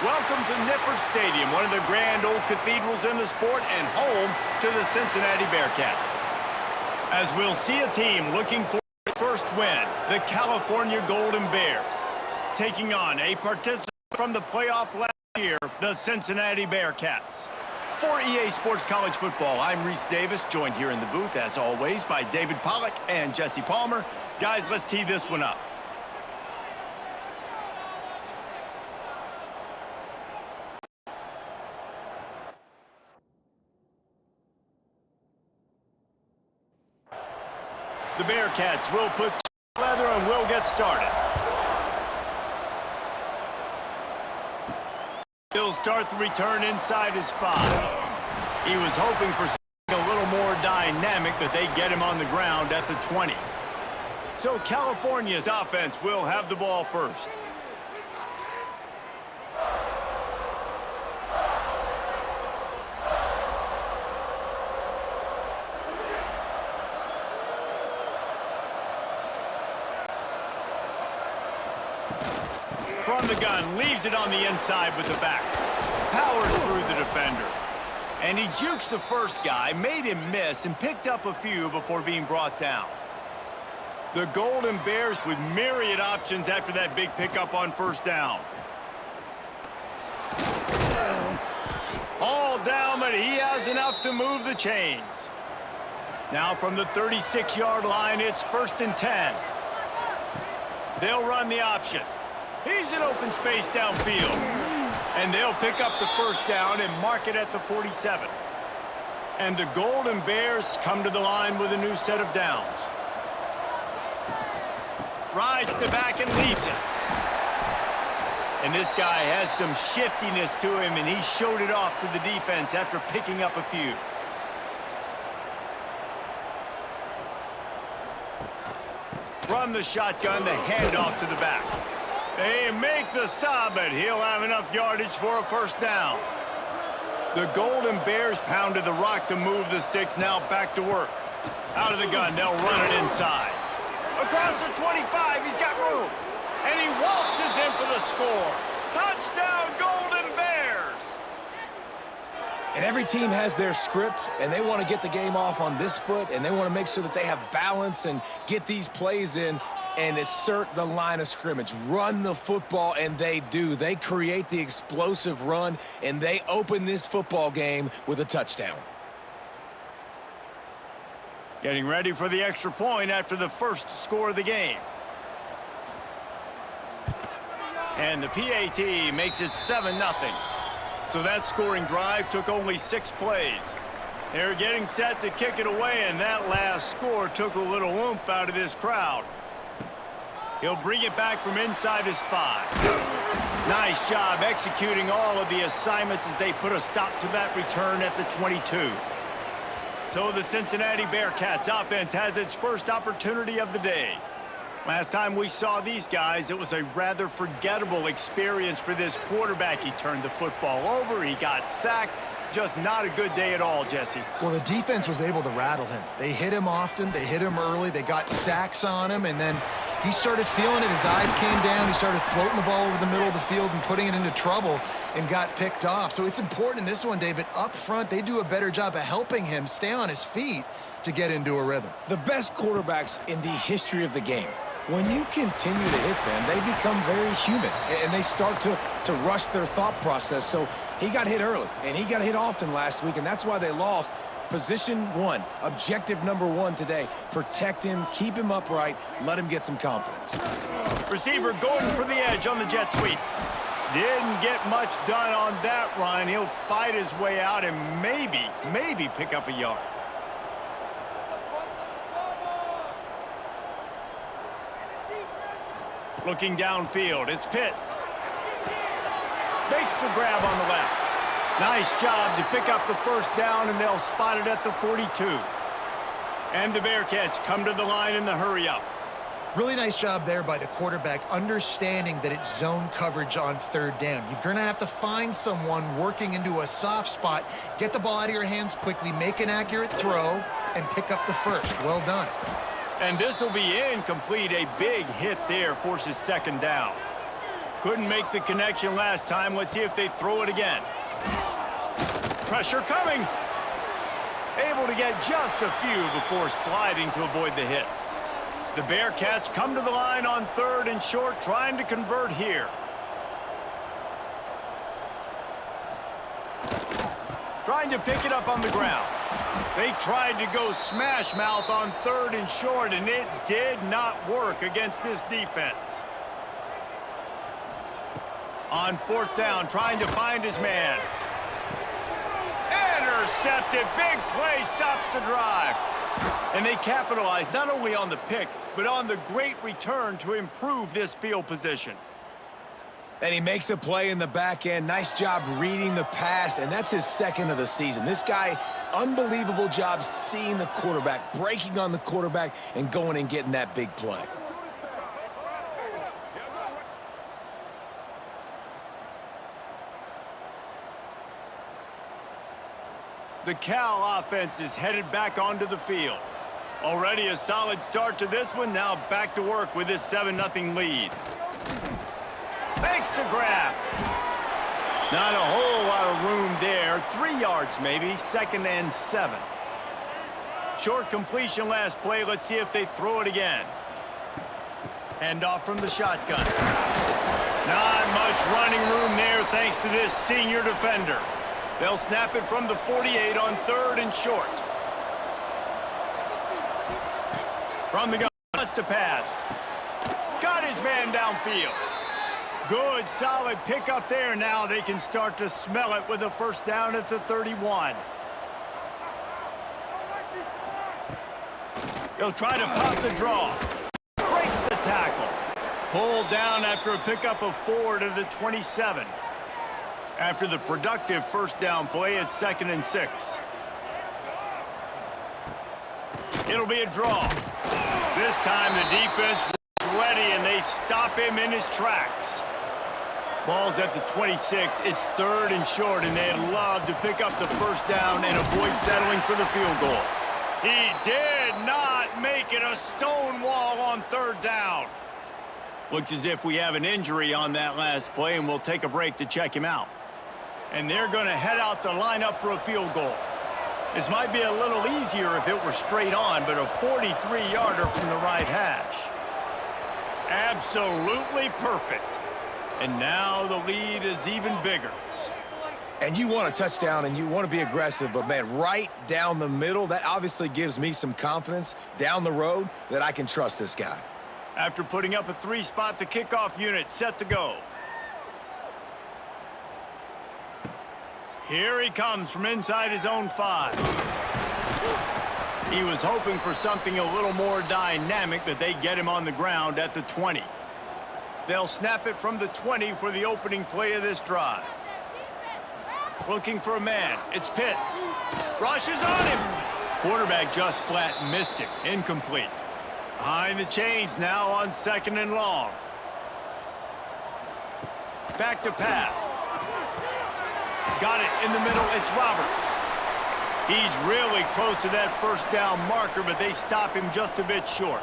Welcome to Nippert Stadium, one of the grand old cathedrals in the sport and home to the Cincinnati Bearcats. As we'll see a team looking for their first win, the California Golden Bears, taking on a participant from the playoff last year, the Cincinnati Bearcats. For EA Sports College Football, I'm Reese Davis, joined here in the booth, as always, by David Pollack and Jesse Palmer. Guys, let's tee this one up. The Bearcats will put together and will get started. He'll start the return inside his 5. He was hoping for something a little more dynamic, but they get him on the ground at the 20. So California's offense will have the ball first. From the gun, leaves it on the inside with the back. Powers through the defender. And he jukes the first guy, made him miss, and picked up a few before being brought down. The Golden Bears with myriad options after that big pickup on first down. All down, but he has enough to move the chains. Now from the 36-yard line, it's 1st and 10. They'll run the option. He's in open space downfield. And they'll pick up the first down and mark it at the 47. And the Golden Bears come to the line with a new set of downs. Rides the back and leaves it. And this guy has some shiftiness to him, and he showed it off to the defense after picking up a few. From the shotgun, the handoff to the back. They make the stop, but he'll have enough yardage for a first down. The Golden Bears pounded the rock to move the sticks, now back to work. Out of the gun, they'll run it inside. Across the 25, he's got room. And he waltzes in for the score. Touchdown, Golden Bears! And every team has their script, and they want to get the game off on this foot, and they want to make sure that they have balance and get these plays in and assert the line of scrimmage. Run the football, and they do. They create the explosive run, and they open this football game with a touchdown. Getting ready for the extra point after the first score of the game. And the PAT makes it 7-0. So that scoring drive took only 6 plays. They're getting set to kick it away, and that last score took a little oomph out of this crowd. He'll bring it back from inside his 5. Nice job executing all of the assignments as they put a stop to that return at the 22. So the Cincinnati Bearcats offense has its first opportunity of the day. Last time we saw these guys, it was a rather forgettable experience for this quarterback. He turned the football over, he got sacked. Just not a good day at all, Jesse. Well, the defense was able to rattle him. They hit him often, they hit him early, they got sacks on him, and then he started feeling it. His eyes came down, he started floating the ball over the middle of the field and putting it into trouble and got picked off. So it's important in this one, David, up front, they do a better job of helping him stay on his feet to get into a rhythm. The best quarterbacks in the history of the game, when you continue to hit them, they become very human, and they start to rush their thought process. So he got hit early, and he got hit often last week, and that's why they lost. Position 1, objective number 1 today. Protect him, keep him upright, let him get some confidence. Receiver going for the edge on the jet sweep. Didn't get much done on that run. He'll fight his way out and maybe pick up a yard. Looking downfield, it's Pitts. Makes the grab on the left. Nice job to pick up the first down, and they'll spot it at the 42. And the Bearcats come to the line in the hurry-up. Really nice job there by the quarterback, understanding that it's zone coverage on 3rd down. You're going to have to find someone working into a soft spot, get the ball out of your hands quickly, make an accurate throw, and pick up the first. Well done. And this will be incomplete. A big hit there forces 2nd down. Couldn't make the connection last time. Let's see if they throw it again. Pressure coming. Able to get just a few before sliding to avoid the hits. The Bearcats come to the line on 3rd and short, trying to convert here. Trying to pick it up on the ground. They tried to go smash mouth on 3rd and short, and it did not work against this defense. On 4th down, trying to find his man. Intercepted. Big play stops the drive. And they capitalize not only on the pick, but on the great return to improve this field position. And he makes a play in the back end. Nice job reading the pass, and that's his 2nd of the season. This guy, unbelievable job seeing the quarterback, breaking on the quarterback, and going and getting that big play. The Cal offense is headed back onto the field. Already a solid start to this one. Now back to work with this 7-0 lead. Thanks to grab. Not a whole lot of room there. 3 yards maybe. 2nd and 7. Short completion last play. Let's see if they throw it again. Handoff from the shotgun. Not much running room there thanks to this senior defender. They'll snap it from the 48 on 3rd and short. From the gun, wants to pass. Got his man downfield. Good, solid pickup there. Now they can start to smell it with a 1st down at the 31. He'll try to pop the draw. Breaks the tackle. Pulled down after a pickup of 4 to the 27. After the productive 1st down play, it's 2nd and 6. It'll be a draw. This time the defense was ready and they stop him in his tracks. Ball's at the 26. It's 3rd and short, and they'd love to pick up the 1st down and avoid settling for the field goal. He did not make it. A stone wall on 3rd down. Looks as if we have an injury on that last play, and we'll take a break to check him out. And they're going to head out to line up for a field goal. This might be a little easier if it were straight on, but a 43-yarder from the right hash. Absolutely perfect. And now the lead is even bigger. And you want a touchdown and you want to be aggressive, but, man, right down the middle, that obviously gives me some confidence down the road that I can trust this guy. After putting up a 3-spot, the kickoff unit set to go. Here he comes from inside his own 5. He was hoping for something a little more dynamic, but they get him on the ground at the 20. They'll snap it from the 20 for the opening play of this drive. Looking for a man. It's Pitts. Rushes on him. Quarterback just flat missed him. Incomplete. Behind the chains now on 2nd and long. Back to pass. Got it in the middle. It's Roberts. He's really close to that 1st down marker, but they stop him just a bit short.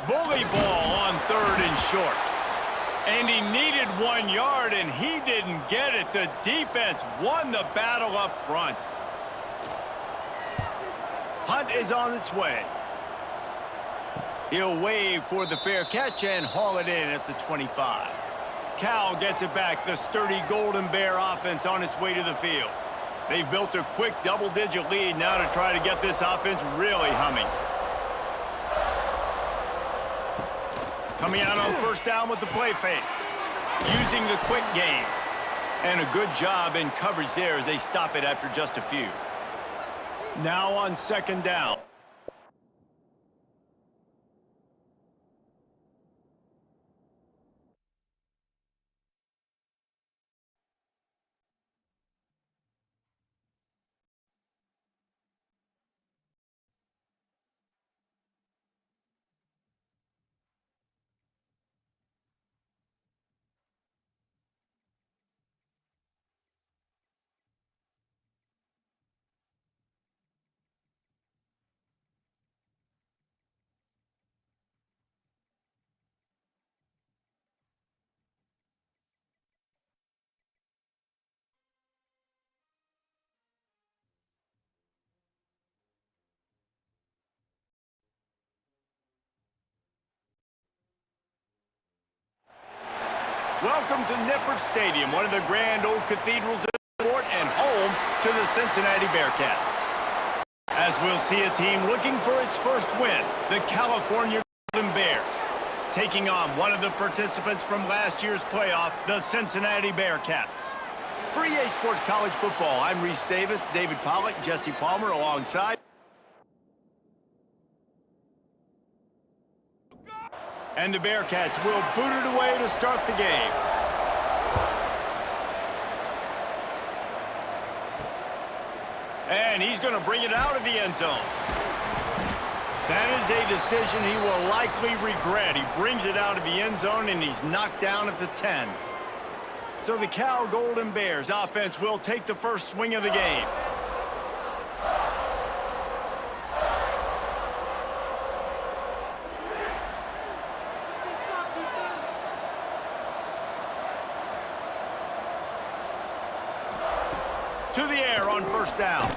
Bully ball on 3rd and short. And he needed 1 yard, and he didn't get it. The defense won the battle up front. Hunt is on its way. He'll wave for the fair catch and haul it in at the 25. Cal gets it back. The sturdy Golden Bear offense on its way to the field. They've built a quick double-digit lead now to try to get this offense really humming. Coming out on 1st down with the play fake. Using the quick game. And a good job in coverage there as they stop it after just a few. Now on 2nd down. Welcome to Nippert Stadium, one of the grand old cathedrals of the sport and home to the Cincinnati Bearcats. As we'll see a team looking for its first win, the California Golden Bears, taking on one of the participants from last year's playoff, the Cincinnati Bearcats. For EA Sports College Football, I'm Reese Davis, David Pollack, Jesse Palmer alongside. And the Bearcats will boot it away to start the game. And he's going to bring it out of the end zone. That is a decision he will likely regret. He brings it out of the end zone, and he's knocked down at the 10. So the Cal Golden Bears offense will take the first swing of the game. To the air on first down.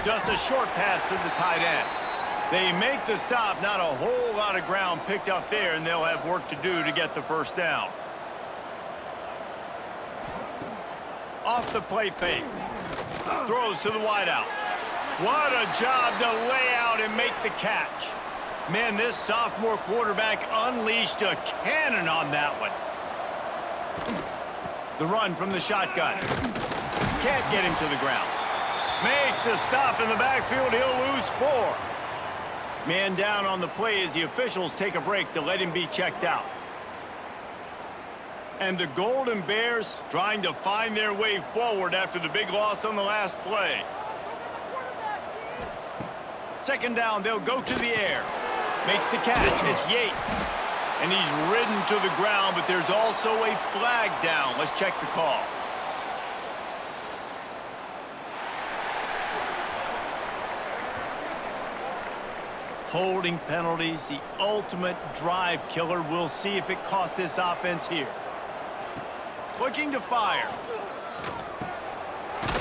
Just a short pass to the tight end. They make the stop, not a whole lot of ground picked up there, and they'll have work to do to get the first down. Off the play fake. Throws to the wideout. What a job to lay out and make the catch. Man, this sophomore quarterback unleashed a cannon on that one. The run from the shotgun. Can't get him to the ground. Makes a stop in the backfield. He'll lose 4. Man down on the play as the officials take a break to let him be checked out. And the Golden Bears trying to find their way forward after the big loss on the last play. Second down, they'll go to the air. Makes the catch. It's Yates. And he's ridden to the ground, but there's also a flag down. Let's check the call. Holding penalties, the ultimate drive killer. We'll see if it costs this offense here. Looking to fire.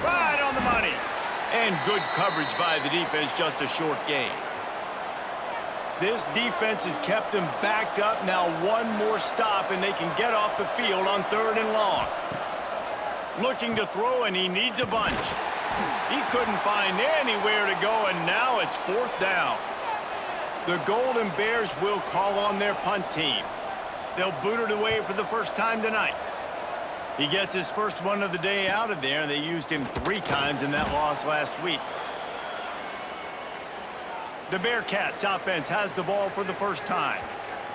Right on the money. And good coverage by the defense, just a short gain. This defense has kept them backed up. Now one more stop, and they can get off the field on 3rd and long. Looking to throw, and he needs a bunch. He couldn't find anywhere to go, and now it's 4th down. The Golden Bears will call on their punt team. They'll boot it away for the first time tonight. He gets his first one of the day out of there, and they used him 3 times in that loss last week. The Bearcats offense has the ball for the first time.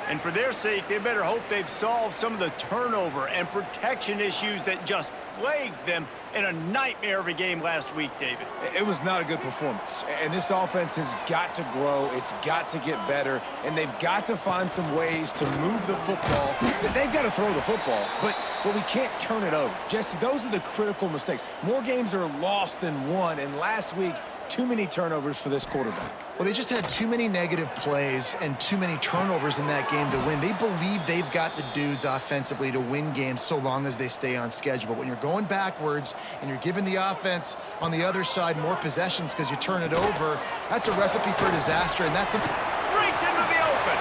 And for their sake, they better hope they've solved some of the turnover and protection issues that just plagued them in a nightmare of a game last week, David. It was not a good performance. And this offense has got to grow. It's got to get better. And they've got to find some ways to move the football. They've got to throw the football, but we can't turn it over. Jesse, those are the critical mistakes. More games are lost than won, and last week, too many turnovers for this quarterback. Well, they just had too many negative plays and too many turnovers in that game to win. They believe they've got the dudes offensively to win games so long as they stay on schedule. But when you're going backwards and you're giving the offense on the other side more possessions because you turn it over, that's a recipe for disaster, and that's a... Breaks into the open.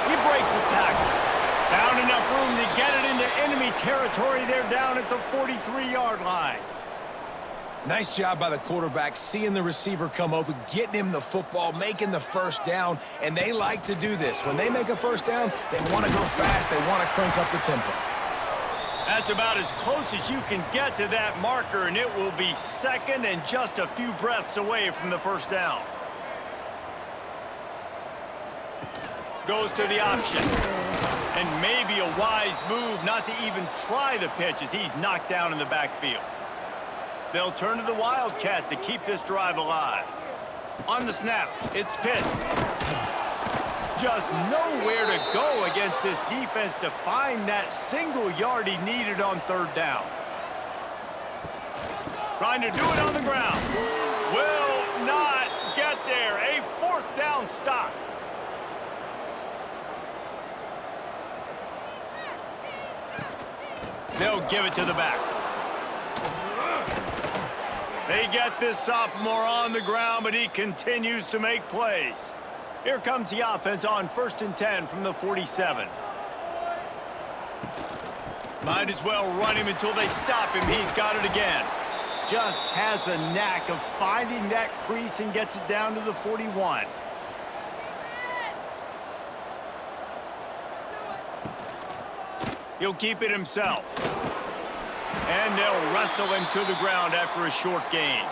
He breaks a tackle. Found enough room to get it into enemy territory. They're down at the 43-yard line. Nice job by the quarterback, seeing the receiver come open, getting him the football, making the first down, and they like to do this. When they make a first down, they want to go fast. They want to crank up the tempo. That's about as close as you can get to that marker, and it will be second and just a few breaths away from the first down. Goes to the option. And maybe a wise move not to even try the pitch as he's knocked down in the backfield. They'll turn to the Wildcat to keep this drive alive. On the snap, it's Pitts. Just nowhere to go against this defense to find that single yard he needed on 3rd down. Trying to do it on the ground. Will not get there. A 4th down stop. They'll give it to the back. They get this sophomore on the ground, but he continues to make plays. Here comes the offense on 1st and 10 from the 47. Might as well run him until they stop him. He's got it again. Just has a knack of finding that crease and gets it down to the 41. He'll keep it himself. And they'll wrestle him to the ground after a short gain.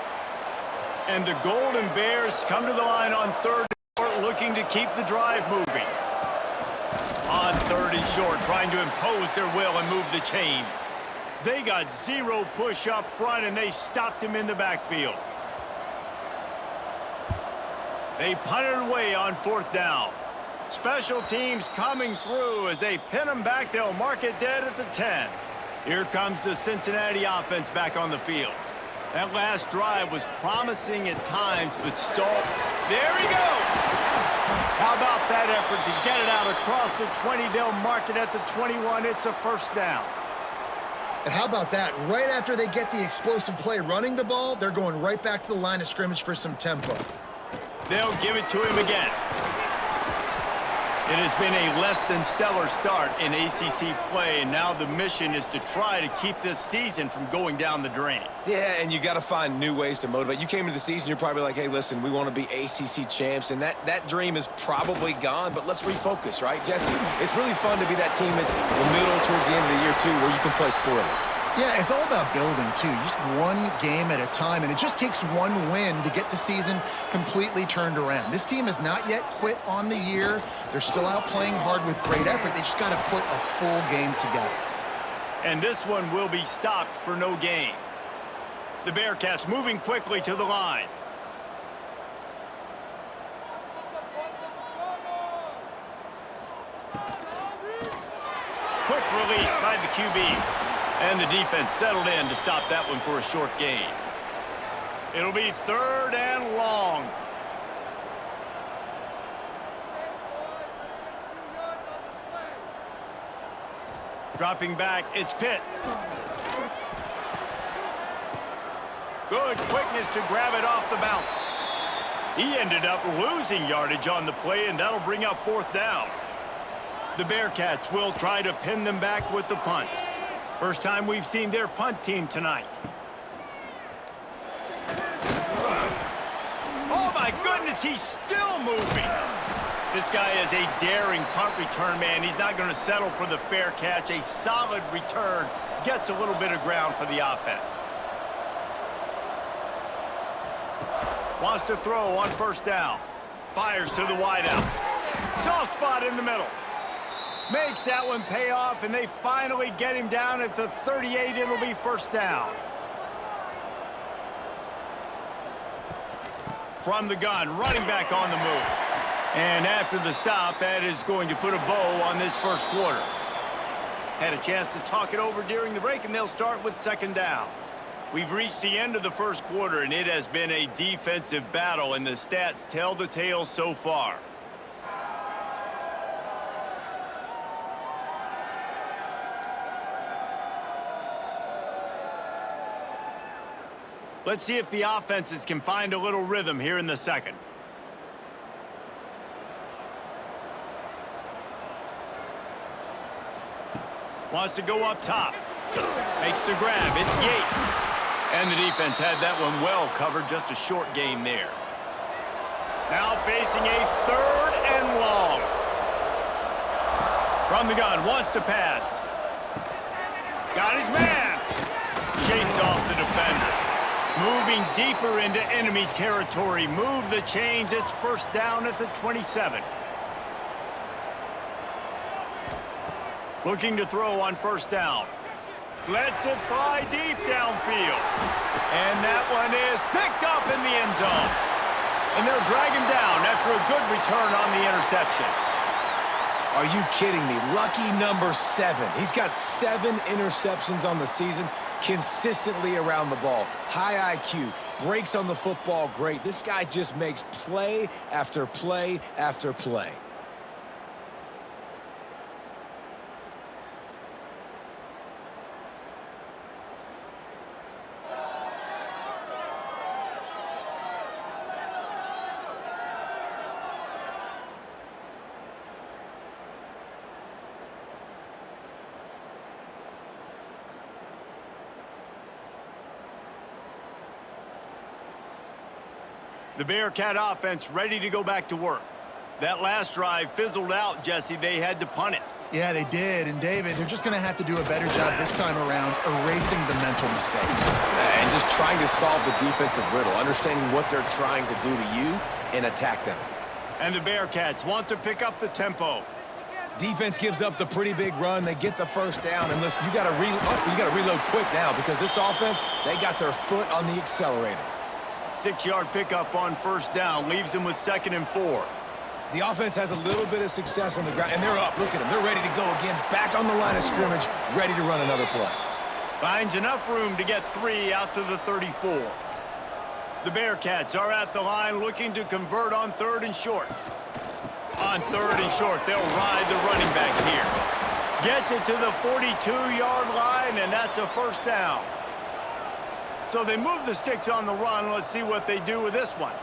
And the Golden Bears come to the line on third and short, looking to keep the drive moving. On third and short, trying to impose their will and move the chains. They got zero push up front, and they stopped him in the backfield. They punted away on fourth down. Special teams coming through as they pin them back. They'll mark it dead at the 10. Here comes the Cincinnati offense back on the field. That last drive was promising at times, but stalled. There he goes! How about that effort to get it out across the 20? They'll mark it at the 21. It's a first down. And how about that? Right after they get the explosive play running the ball, they're going right back to the line of scrimmage for some tempo. They'll give it to him again. It has been a less than stellar start in ACC play, and now the mission is to try to keep this season from going down the drain. Yeah, and you got to find new ways to motivate. You came into the season, you're probably like, hey, listen, we want to be ACC champs, and that dream is probably gone, but let's refocus, right, Jesse? It's really fun to be that team at the middle towards the end of the year, too, where you can play spoiler. Yeah, it's all about building, too. Just one game at a time, and it just takes one win to get the season completely turned around. This team has not yet quit on the year. They're still out playing hard with great effort. They just got to put a full game together. And this one will be stopped for no gain. The Bearcats moving quickly to the line. Quick release by the QB. And the defense settled in to stop that one for a short gain. It'll be third and long. Dropping back, it's Pitts. Good quickness to grab it off the bounce. He ended up losing yardage on the play, and that'll bring up fourth down. The Bearcats will try to pin them back with the punt. First time we've seen their punt team tonight. Oh, my goodness, he's still moving. This guy is a daring punt return man. He's not going to settle for the fair catch. A solid return gets a little bit of ground for the offense. Wants to throw on first down. Fires to the wideout. Soft spot in the middle. Makes that one pay off, and they finally get him down at the 38. It'll be first down. From the gun, running back on the move. And after the stop, that is going to put a bow on this first quarter. Had a chance to talk it over during the break, and they'll start with second down. We've reached the end of the first quarter, and it has been a defensive battle, and the stats tell the tale so far. Let's see if the offenses can find a little rhythm here in the second. Wants to go up top. Makes the grab. It's Yates. And the defense had that one well covered. Just a short game there. Now facing a third and long. From the gun. Wants to pass. Got his man. Shakes off the defender. Moving deeper into enemy territory. Move the chains. It's first down at the 27. Looking to throw on first down. Lets it fly deep downfield. And that one is picked up in the end zone. And they'll drag him down after a good return on the interception. Are you kidding me? Lucky number 7. He's got 7 interceptions on the season, consistently around the ball. High IQ, breaks on the football great. This guy just makes play after play after play. The Bearcat offense ready to go back to work. That last drive fizzled out, Jesse. They had to punt it. Yeah, they did. And, David, they're just going to have to do a better job this time around erasing the mental mistakes. And just trying to solve the defensive riddle, understanding what they're trying to do to you and attack them. And the Bearcats want to pick up the tempo. Defense gives up the pretty big run. They get the first down. And listen, you got to reload quick now because this offense, they got their foot on the accelerator. 6-yard pickup on first down leaves them with 2nd and 4. The offense has a little bit of success on the ground, and they're up. Look at them. They're ready to go again, back on the line of scrimmage, ready to run another play. Finds enough room to get 3 out to the 34. The Bearcats are at the line looking to convert on 3rd and short. On 3rd and short, they'll ride the running back here. Gets it to the 42-yard line, and that's a first down. So they move the sticks on the run. Let's see what they do with this one.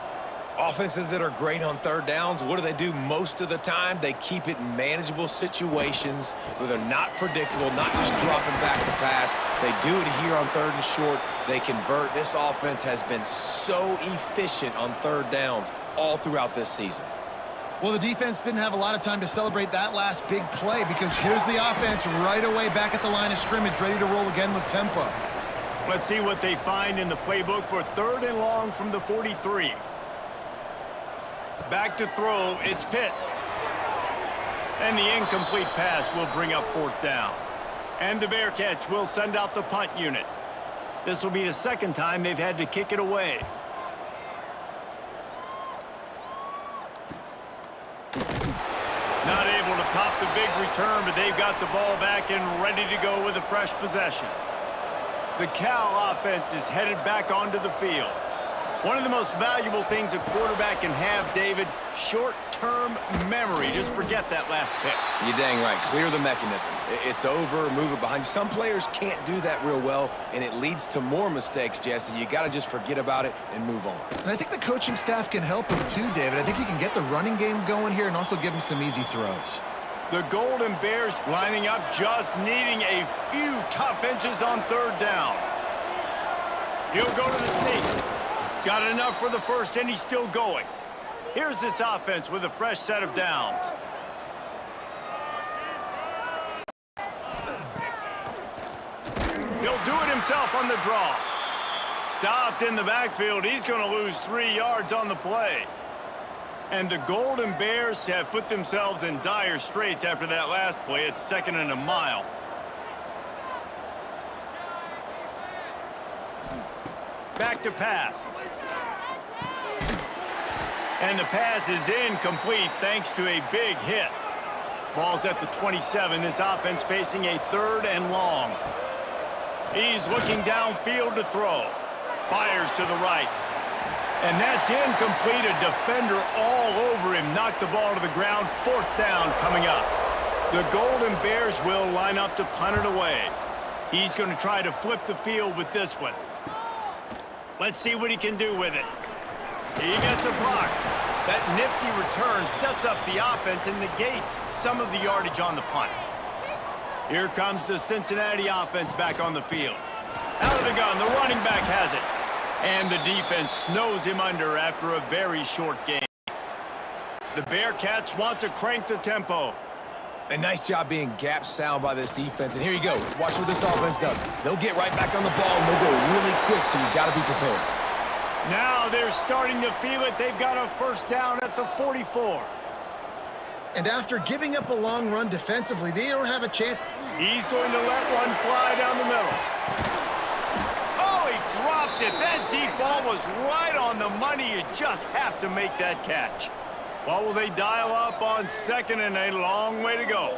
Offenses that are great on 3rd downs, what do most of the time? They keep it in manageable situations where they're not predictable, not just dropping back to pass. They do it here on 3rd and short. They convert. This offense has been so efficient on 3rd downs all throughout this season. Well, the defense didn't have a lot of time to celebrate that last big play because here's the offense right away back at the line of scrimmage, ready to roll again with tempo. Let's see what they find in the playbook for 3rd and long from the 43. Back to throw, it's Pitts. And the incomplete pass will bring up 4th down. And the Bearcats will send out the punt unit. This will be the 2nd time they've had to kick it away. Not able to pop the big return, but they've got the ball back and ready to go with a fresh possession. The Cal offense is headed back onto the field. One of the most valuable things a quarterback can have, David, short-term memory. Just forget that last pick. You're dang right. Clear the mechanism. It's over, move it behind you. Some players can't do that real well, and it leads to more mistakes, Jesse. You got to just forget about it and move on. And I think the coaching staff can help him too, David. I think you can get the running game going here and also give him some easy throws. The Golden Bears lining up, just needing a few tough inches on 3rd down. He'll go to the sneak. Got enough for the first, and he's still going. Here's this offense with a fresh set of downs. He'll do it himself on the draw. Stopped in the backfield. He's going to lose 3 yards on the play. And the Golden Bears have put themselves in dire straits after that last play. It's 2nd and a mile. Back to pass. And the pass is incomplete thanks to a big hit. Ball's at the 27. This offense facing a 3rd and long. He's looking downfield to throw. Fires to the right. And that's incomplete. A defender all over him. Knocked the ball to the ground. 4th down coming up. The Golden Bears will line up to punt it away. He's going to try to flip the field with this one. Let's see what he can do with it. He gets a block. That nifty return sets up the offense and negates some of the yardage on the punt. Here comes the Cincinnati offense back on the field. Out of the gun, the running back has it. And the defense snows him under after a very short game. The Bearcats want to crank the tempo. A nice job being gap sound by this defense. And here you go. Watch what this offense does. They'll get right back on the ball, and they'll go really quick, so you got to be prepared. Now they're starting to feel it. They've got a first down at the 44. And after giving up a long run defensively, they don't have a chance. He's going to let one fly down the middle. Oh, he dropped it. That deep ball was right on the money. You just have to make that catch. Well, will they dial up on 2nd and a long way to go?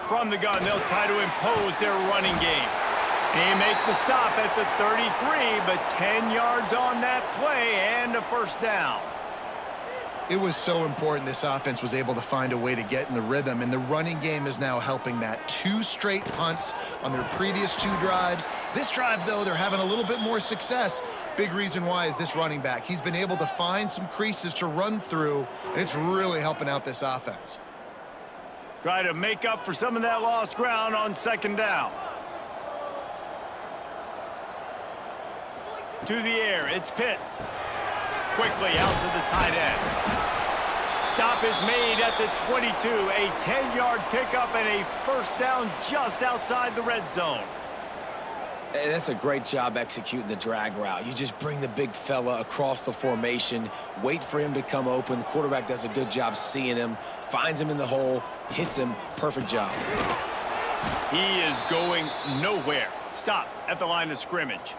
From the gun, they'll try to impose their running game. They make the stop at the 33, but 10 yards on that play and a first down. It was so important this offense was able to find a way to get in the rhythm, and the running game is now helping that. 2 straight punts on their previous 2 drives. This drive, though, they're having a little bit more success. Big reason why is this running back. He's been able to find some creases to run through, and it's really helping out this offense. Try to make up for some of that lost ground on 2nd down. To the air, it's Pitts. Quickly out to the tight end. Stop is made at the 22. A 10-yard pickup and a first down just outside the red zone. And that's a great job executing the drag route. You just bring the big fella across the formation, wait for him to come open. The quarterback does a good job seeing him, finds him in the hole, hits him. Perfect job. He is going nowhere. Stop at the line of scrimmage.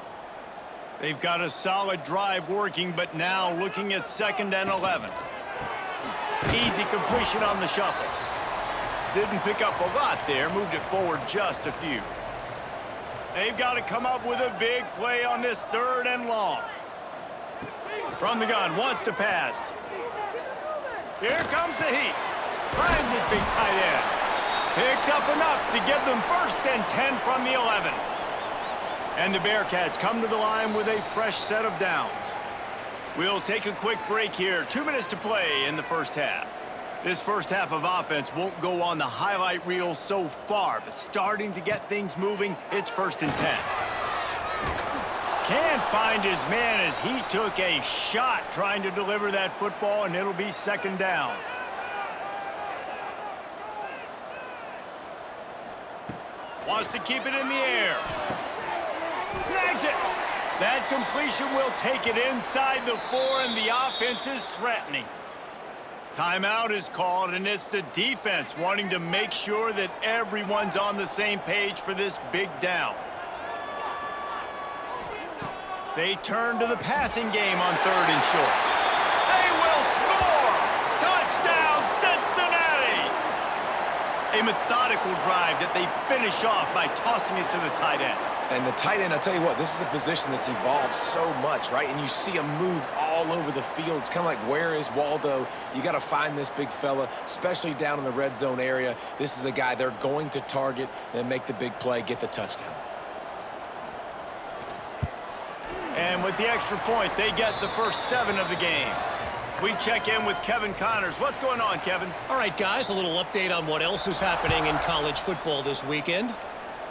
They've got a solid drive working, but now looking at 2nd and 11. Easy completion on the shuffle. Didn't pick up a lot there, moved it forward just a few. They've got to come up with a big play on this 3rd and long. From the gun, wants to pass. Here comes the heat. Finds his big tight end. Picks up enough to give them 1st and 10 from the 11. And the Bearcats come to the line with a fresh set of downs. We'll take a quick break here. 2 minutes to play in the first half. This first half of offense won't go on the highlight reel so far, but starting to get things moving, it's 1st and 10. Can't find his man as he took a shot trying to deliver that football, and it'll be 2nd down. Wants to keep it in the air. Snags it. That completion will take it inside the 4, and the offense is threatening. Timeout is called, and it's the defense wanting to make sure that everyone's on the same page for this big down. They turn to the passing game on 3rd and short. They will score! Touchdown, Cincinnati! A methodical drive that they finish off by tossing it to the tight end. And the tight end, I'll tell you what, this is a position that's evolved so much, right? And you see him move all over the field. It's kind of like, where is Waldo? You got to find this big fella, especially down in the red zone area. This is the guy they're going to target and make the big play, get the touchdown. And with the extra point, they get the first 7 of the game. We check in with Kevin Connors. What's going on, Kevin? All right, guys, a little update on what else is happening in college football this weekend.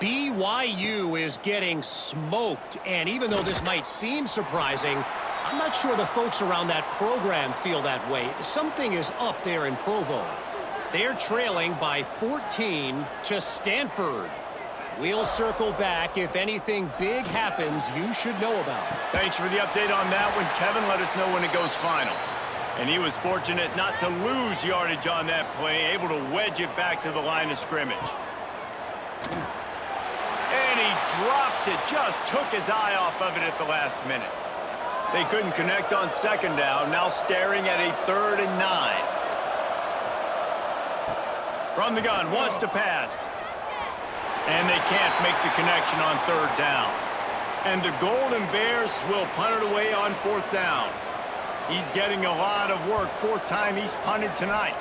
BYU is getting smoked, and even though this might seem surprising, I'm not sure the folks around that program feel that way. Something is up there in Provo. They're trailing by 14 to Stanford. We'll circle back. If anything big happens, you should know about it. Thanks for the update on that one, Kevin. Let us know when it goes final. And he was fortunate not to lose yardage on that play, able to wedge it back to the line of scrimmage. And he drops it, just took his eye off of it at the last minute. They couldn't connect on 2nd down, now staring at a 3rd and 9. From the gun, wants to pass. And they can't make the connection on 3rd down. And the Golden Bears will punt it away on 4th down. He's getting a lot of work, 4th time he's punted tonight.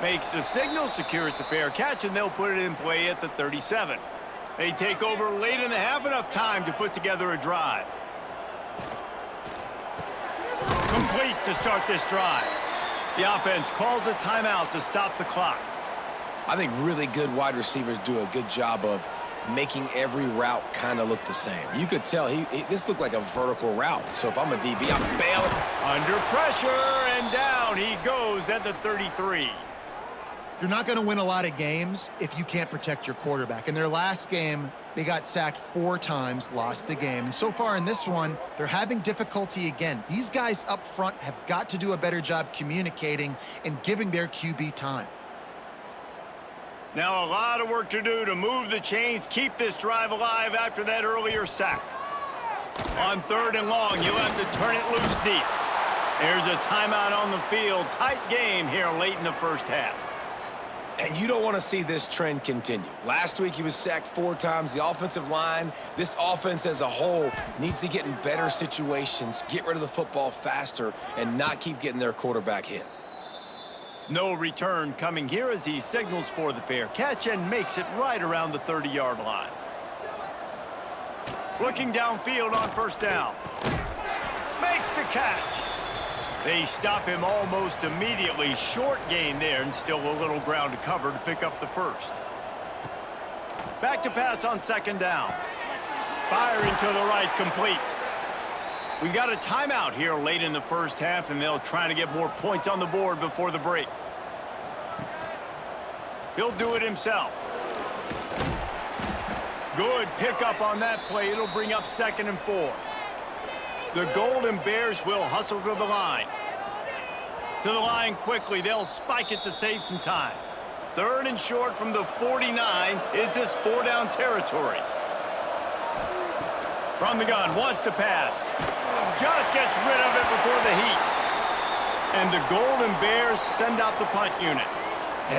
Makes the signal, secures the fair catch, and they'll put it in play at the 37. They take over late in the half, enough time to put together a drive. Complete to start this drive. The offense calls a timeout to stop the clock. I think really good wide receivers do a good job of making every route kind of look the same. You could tell this looked like a vertical route. So if I'm a DB, I'm bailing. Under pressure, and down he goes at the 33. You're not going to win a lot of games if you can't protect your quarterback. In their last game, they got sacked 4 times, lost the game. And so far in this one, they're having difficulty again. These guys up front have got to do a better job communicating and giving their QB time. Now a lot of work to do to move the chains, keep this drive alive after that earlier sack. On 3rd and long, you'll have to turn it loose deep. There's a timeout on the field. Tight game here late in the first half. And you don't want to see this trend continue. Last week, he was sacked 4 times. The offensive line, this offense as a whole, needs to get in better situations, get rid of the football faster, and not keep getting their quarterback hit. No return coming here as he signals for the fair catch and makes it right around the 30-yard line. Looking downfield on 1st down. Makes the catch. They stop him almost immediately. Short gain there, and still a little ground to cover to pick up the 1st. Back to pass on 2nd down. Firing to the right, complete. We got a timeout here late in the first half, and they'll try to get more points on the board before the break. He'll do it himself. Good pickup on that play. It'll bring up 2nd and 4. The Golden Bears will hustle to the line. To the line quickly. They'll spike it to save some time. 3rd and short from the 49. Is this 4-down territory? From the gun, wants to pass. Just gets rid of it before the heat. And the Golden Bears send out the punt unit.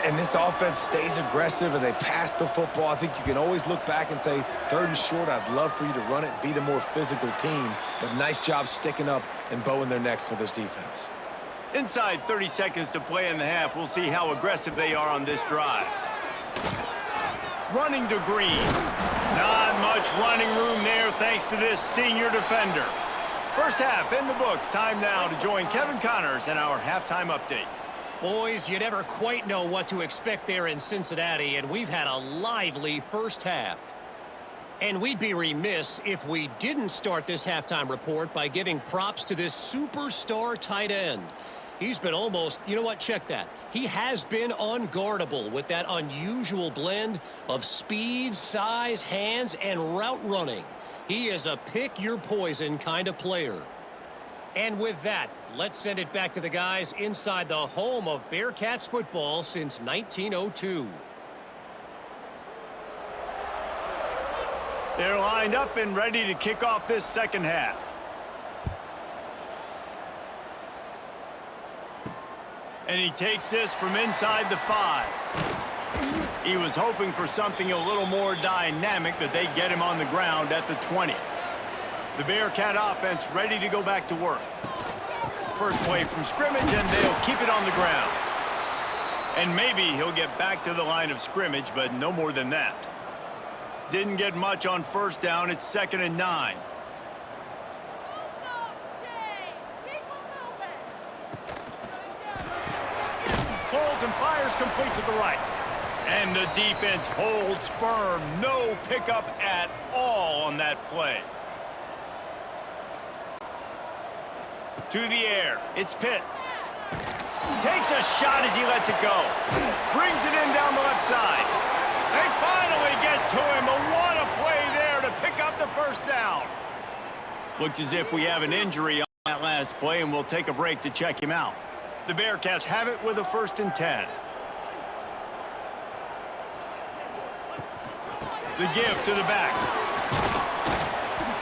And this offense stays aggressive and they pass the football. I think you can always look back and say, 3rd and short, I'd love for you to run it and be the more physical team. But nice job sticking up and bowing their necks for this defense. Inside 30 seconds to play in the half. We'll see how aggressive they are on this drive. Running to Green. Not much running room there thanks to this senior defender. First half in the books. Time now to join Kevin Connors in our halftime update. Boys, you never quite know what to expect there in Cincinnati, and we've had a lively first half. And we'd be remiss if we didn't start this halftime report by giving props to this superstar tight end. He's been almost, you know what, check that. He has been unguardable with that unusual blend of speed, size, hands, and route running. He is a pick-your-poison kind of player. And with that, let's send it back to the guys inside the home of Bearcats football since 1902. They're lined up and ready to kick off this second half. And he takes this from inside the 5. He was hoping for something a little more dynamic, but they get him on the ground at the 20. The Bearcat offense ready to go back to work. First play from scrimmage, and they'll keep it on the ground. And maybe he'll get back to the line of scrimmage, but no more than that. Didn't get much on first down. It's 2nd and 9. Holds and fires complete to the right. And the defense holds firm. No pickup at all on that play. To the air. It's Pitts. Takes a shot as he lets it go. Brings it in down the left side. They finally get to him. But what a play there to pick up the first down. Looks as if we have an injury on that last play, and we'll take a break to check him out. The Bearcats have it with a 1st and 10. The give to the back.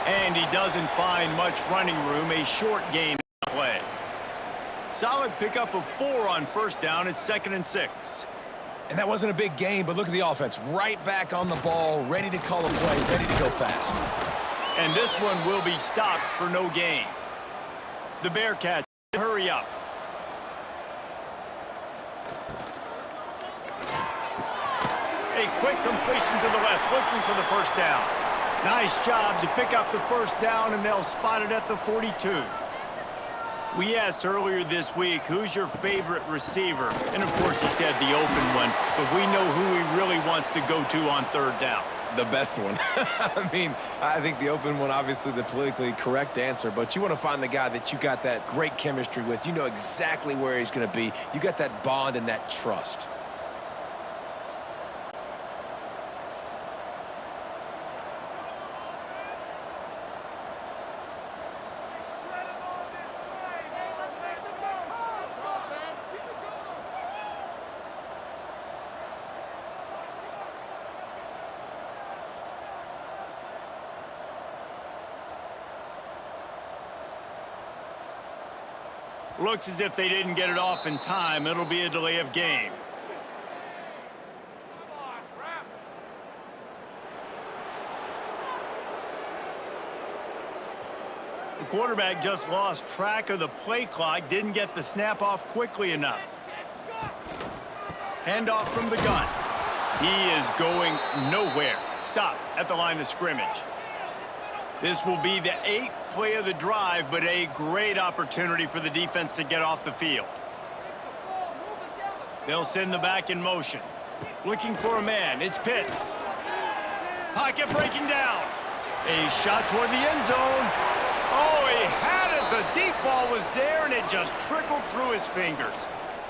And he doesn't find much running room. A short gain play. Solid pickup of 4 on first down. It's 2nd and 6. And that wasn't a big gain, but look at the offense. Right back on the ball, ready to call a play, ready to go fast. And this one will be stopped for no gain. The Bearcats hurry up. A quick completion to the left, looking for the first down. Nice job to pick up the first down, and they'll spot it at the 42. We asked earlier this week, who's your favorite receiver? And, of course, he said the open one, but we know who he really wants to go to on 3rd down. The best one. I mean, I think the open one, obviously the politically correct answer, but you want to find the guy that you got that great chemistry with. You know exactly where he's going to be. You got that bond and that trust. Looks as if they didn't get it off in time. It'll be a delay of game. The quarterback just lost track of the play clock, didn't get the snap off quickly enough. Handoff from the gun. He is going nowhere. Stop at the line of scrimmage. This will be the 8th play of the drive, but a great opportunity for the defense to get off the field. They'll send the back in motion. Looking for a man. It's Pitts. Pocket breaking down. A shot toward the end zone. Oh, he had it. The deep ball was there, and it just trickled through his fingers.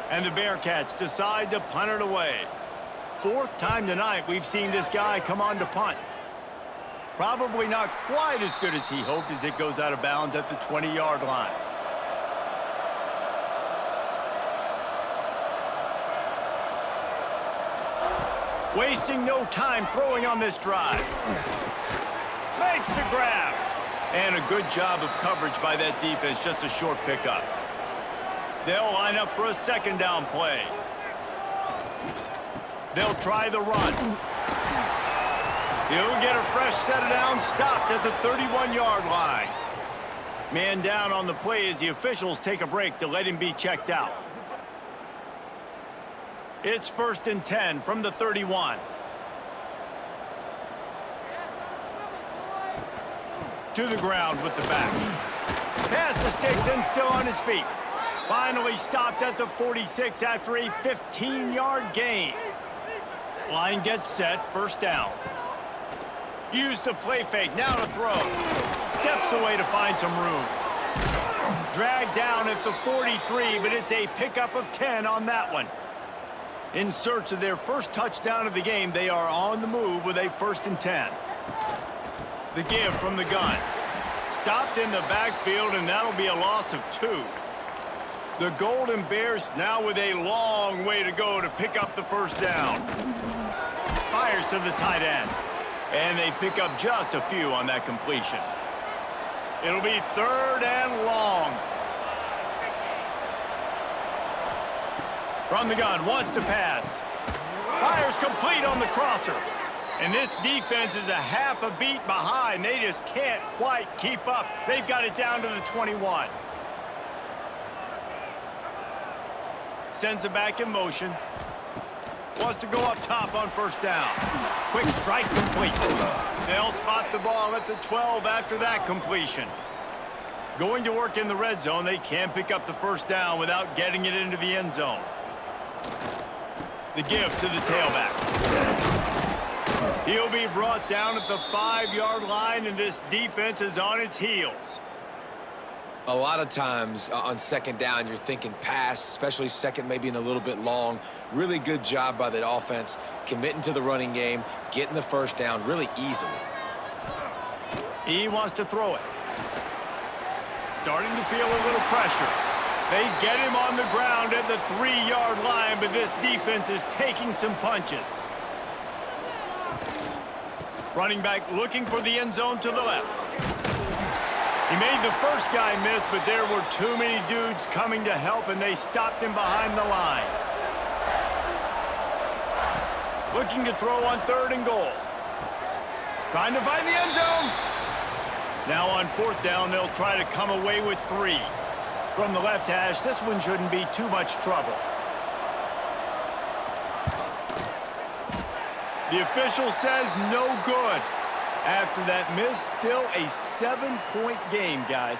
And the Bearcats decide to punt it away. Fourth time tonight we've seen this guy come on to punt. Probably not quite as good as he hoped as it goes out of bounds at the 20-yard line. Wasting no time throwing on this drive. Makes the grab. And a good job of coverage by that defense, just a short pickup. They'll line up for a second down play. They'll try the run. He'll get a fresh set of downs, stopped at the 31-yard line. Man down on the play as the officials take a break to let him be checked out. It's 1st and 10 from the 31. To the ground with the back. Past the sticks and still on his feet. Finally stopped at the 46 after a 15-yard gain. Line gets set, first down. Use the play fake, now to throw. Steps away to find some room. Dragged down at the 43, but it's a pickup of 10 on that one. In search of their first touchdown of the game, they are on the move with a 1st and 10. The give from the gun. Stopped in the backfield, and that'll be a loss of 2. The Golden Bears now with a long way to go to pick up the first down. Fires to the tight end. And they pick up just a few on that completion. It'll be 3rd and long. From the gun, wants to pass. Fires complete on the crosser. And this defense is a half a beat behind. They just can't quite keep up. They've got it down to the 21. Sends it back in motion. Wants to go up top on first down. Quick strike complete. They'll spot the ball at the 12 after that completion. Going to work in the red zone, they can pick up the first down without getting it into the end zone. The give to the tailback. He'll be brought down at the 5-yard line, and this defense is on its heels. A lot of times on second down, you're thinking pass, especially second, maybe in a little bit long. Really good job by the offense, committing to the running game, getting the first down really easily. He wants to throw it. Starting to feel a little pressure. They get him on the ground at the 3-yard line, but this defense is taking some punches. Running back looking for the end zone to the left. He made the first guy miss, but there were too many dudes coming to help, and they stopped him behind the line. Looking to throw on 3rd and goal. Trying to find the end zone. Now on 4th down, they'll try to come away with 3. From the left hash, this one shouldn't be too much trouble. The official says no good. After that miss, still a 7-point game, guys.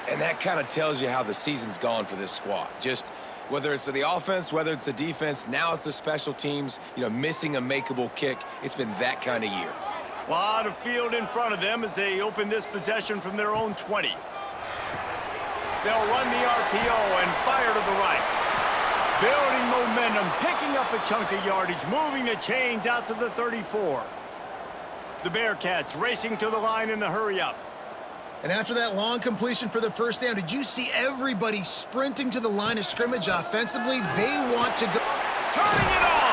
And that kind of tells you how the season's gone for this squad. Just whether it's the offense, whether it's the defense, now it's the special teams, missing a makeable kick. It's been that kind of year. A lot of field in front of them as they open this possession from their own 20. They'll run the RPO and fire to the right. Building momentum, picking up a chunk of yardage, moving the chains out to the 34. The Bearcats racing to the line in a hurry-up. And after that long completion for the first down, did you see everybody sprinting to the line of scrimmage offensively? They want to go. Turning it on!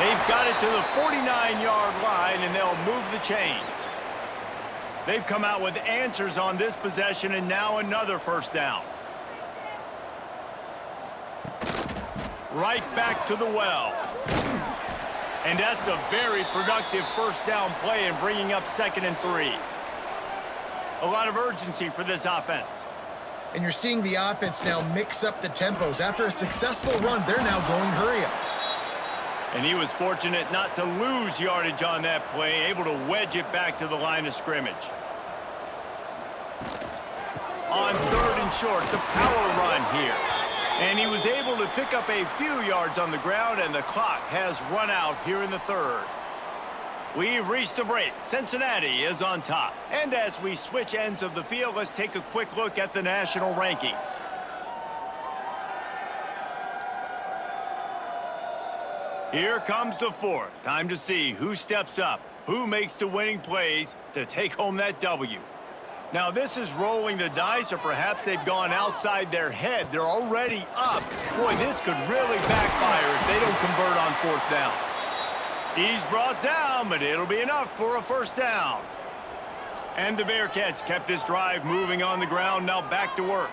They've got it to the 49-yard line, and they'll move the chains. They've come out with answers on this possession, and now another first down. Right back to the well. And that's a very productive first down play and bringing up 2nd and 3. A lot of urgency for this offense. And you're seeing the offense now mix up the tempos. After a successful run, they're now going hurry up. And he was fortunate not to lose yardage on that play, able to wedge it back to the line of scrimmage. On 3rd and short, the power run here. And he was able to pick up a few yards on the ground, and the clock has run out here in the 3rd. We've reached a break. Cincinnati is on top. And as we switch ends of the field, let's take a quick look at the national rankings. Here comes the fourth. Time to see who steps up, who makes the winning plays to take home that W. Now, this is rolling the dice, or perhaps they've gone outside their head. They're already up. Boy, this could really backfire if they don't convert on fourth down. He's brought down, but it'll be enough for a first down. And the Bearcats kept this drive moving on the ground. Now back to work.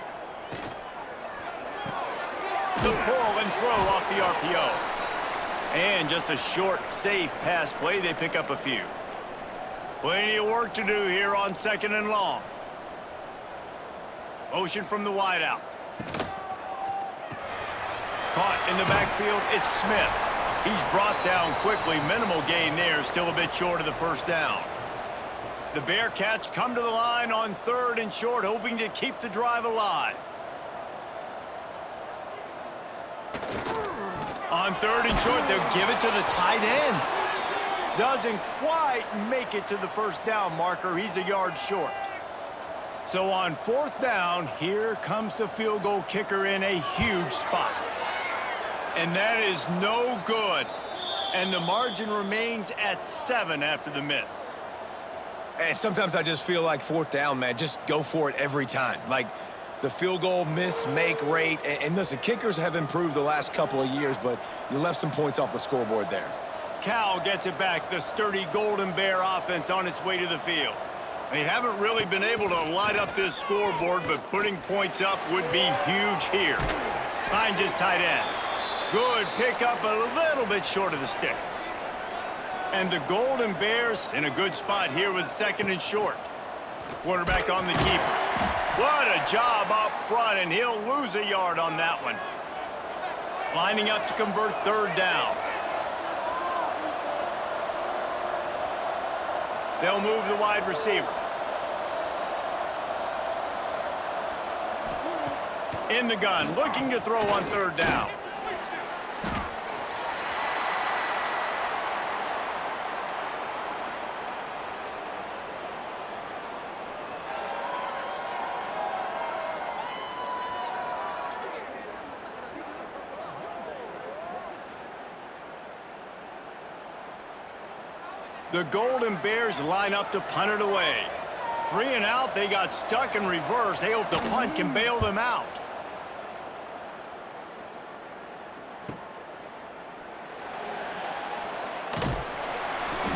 The pull and throw off the RPO. And just a short, safe pass play. They pick up a few. Plenty of work to do here on 2nd and long. Motion from the wideout. Caught in the backfield, it's Smith. He's brought down quickly. Minimal gain there, still a bit short of the first down. The Bearcats come to the line on 3rd and short, hoping to keep the drive alive. On 3rd and short, they'll give it to the tight end. Doesn't quite make it to the first down marker. He's a yard short. So on 4th down, here comes the field goal kicker in a huge spot. And that is no good. And the margin remains at 7 after the miss. And sometimes I just feel like 4th down, man, just go for it every time. Like the field goal miss-make rate. And listen, kickers have improved the last couple of years, but you left some points off the scoreboard there. Cal gets it back. The sturdy Golden Bear offense on its way to the field. They haven't really been able to light up this scoreboard, but putting points up would be huge here. Finds his tight end. Good pickup, a little bit short of the sticks. And the Golden Bears in a good spot here with 2nd and short. Quarterback on the keeper. What a job up front, and he'll lose a yard on that one. Lining up to convert 3rd down. They'll move the wide receiver. In the gun, looking to throw on 3rd down. The Golden Bears line up to punt it away. 3 and out, they got stuck in reverse. They hope the punt can bail them out.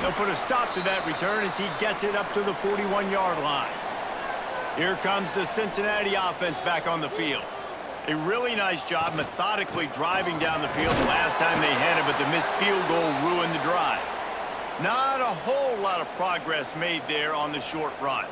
They'll put a stop to that return as he gets it up to the 41-yard line. Here comes the Cincinnati offense back on the field. A really nice job methodically driving down the field the last time they had it, but the missed field goal ruined the drive. Not a whole lot of progress made there on the short run.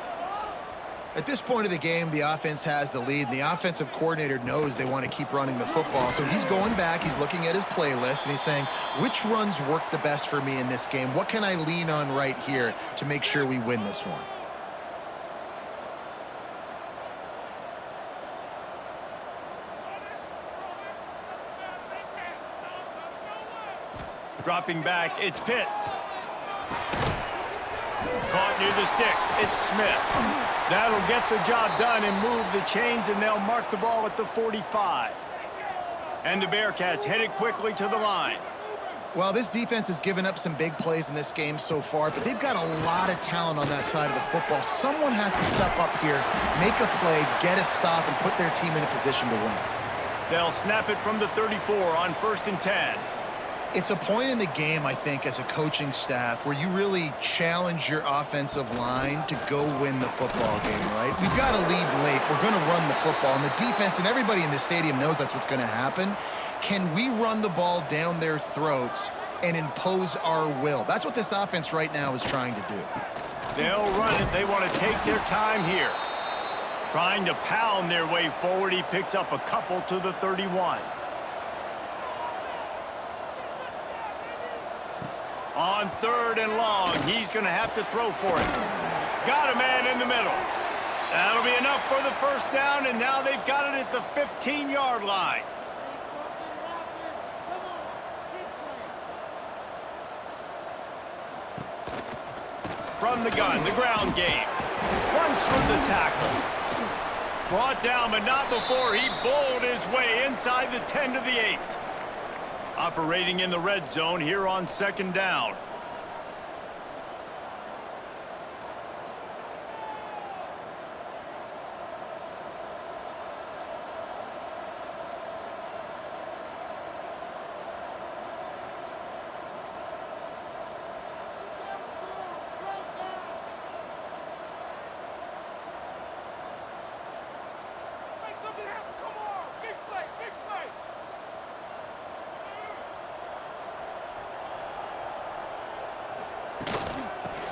At this point of the game, the offense has the lead, and the offensive coordinator knows they want to keep running the football. So he's going back, he's looking at his playlist, and he's saying, which runs work the best for me in this game? What can I lean on right here to make sure we win this one? Dropping back, it's Pitts. Caught near the sticks, it's Smith. That'll get the job done and move the chains, and they'll mark the ball at the 45. And the Bearcats headed quickly to the line. Well, this defense has given up some big plays in this game so far, but they've got a lot of talent on that side of the football. Someone has to step up here, make a play, get a stop, and put their team in a position to win. They'll snap it from the 34 on 1st and 10. It's a point in the game, I think, as a coaching staff where you really challenge your offensive line to go win the football game, right? We've got to lead late. We're going to run the football. And the defense and everybody in the stadium knows that's what's going to happen. Can we run the ball down their throats and impose our will? That's what this offense right now is trying to do. They'll run it. They want to take their time here. Trying to pound their way forward. He picks up a couple to the 31. On 3rd and long, he's going to have to throw for it. Got a man in the middle. That'll be enough for the first down, and now they've got it at the 15-yard line. from the gun, the ground game. Runs through the tackle. Brought down, but not before he bowled his way inside the 10 to the 8. Operating in the red zone here on 2nd down.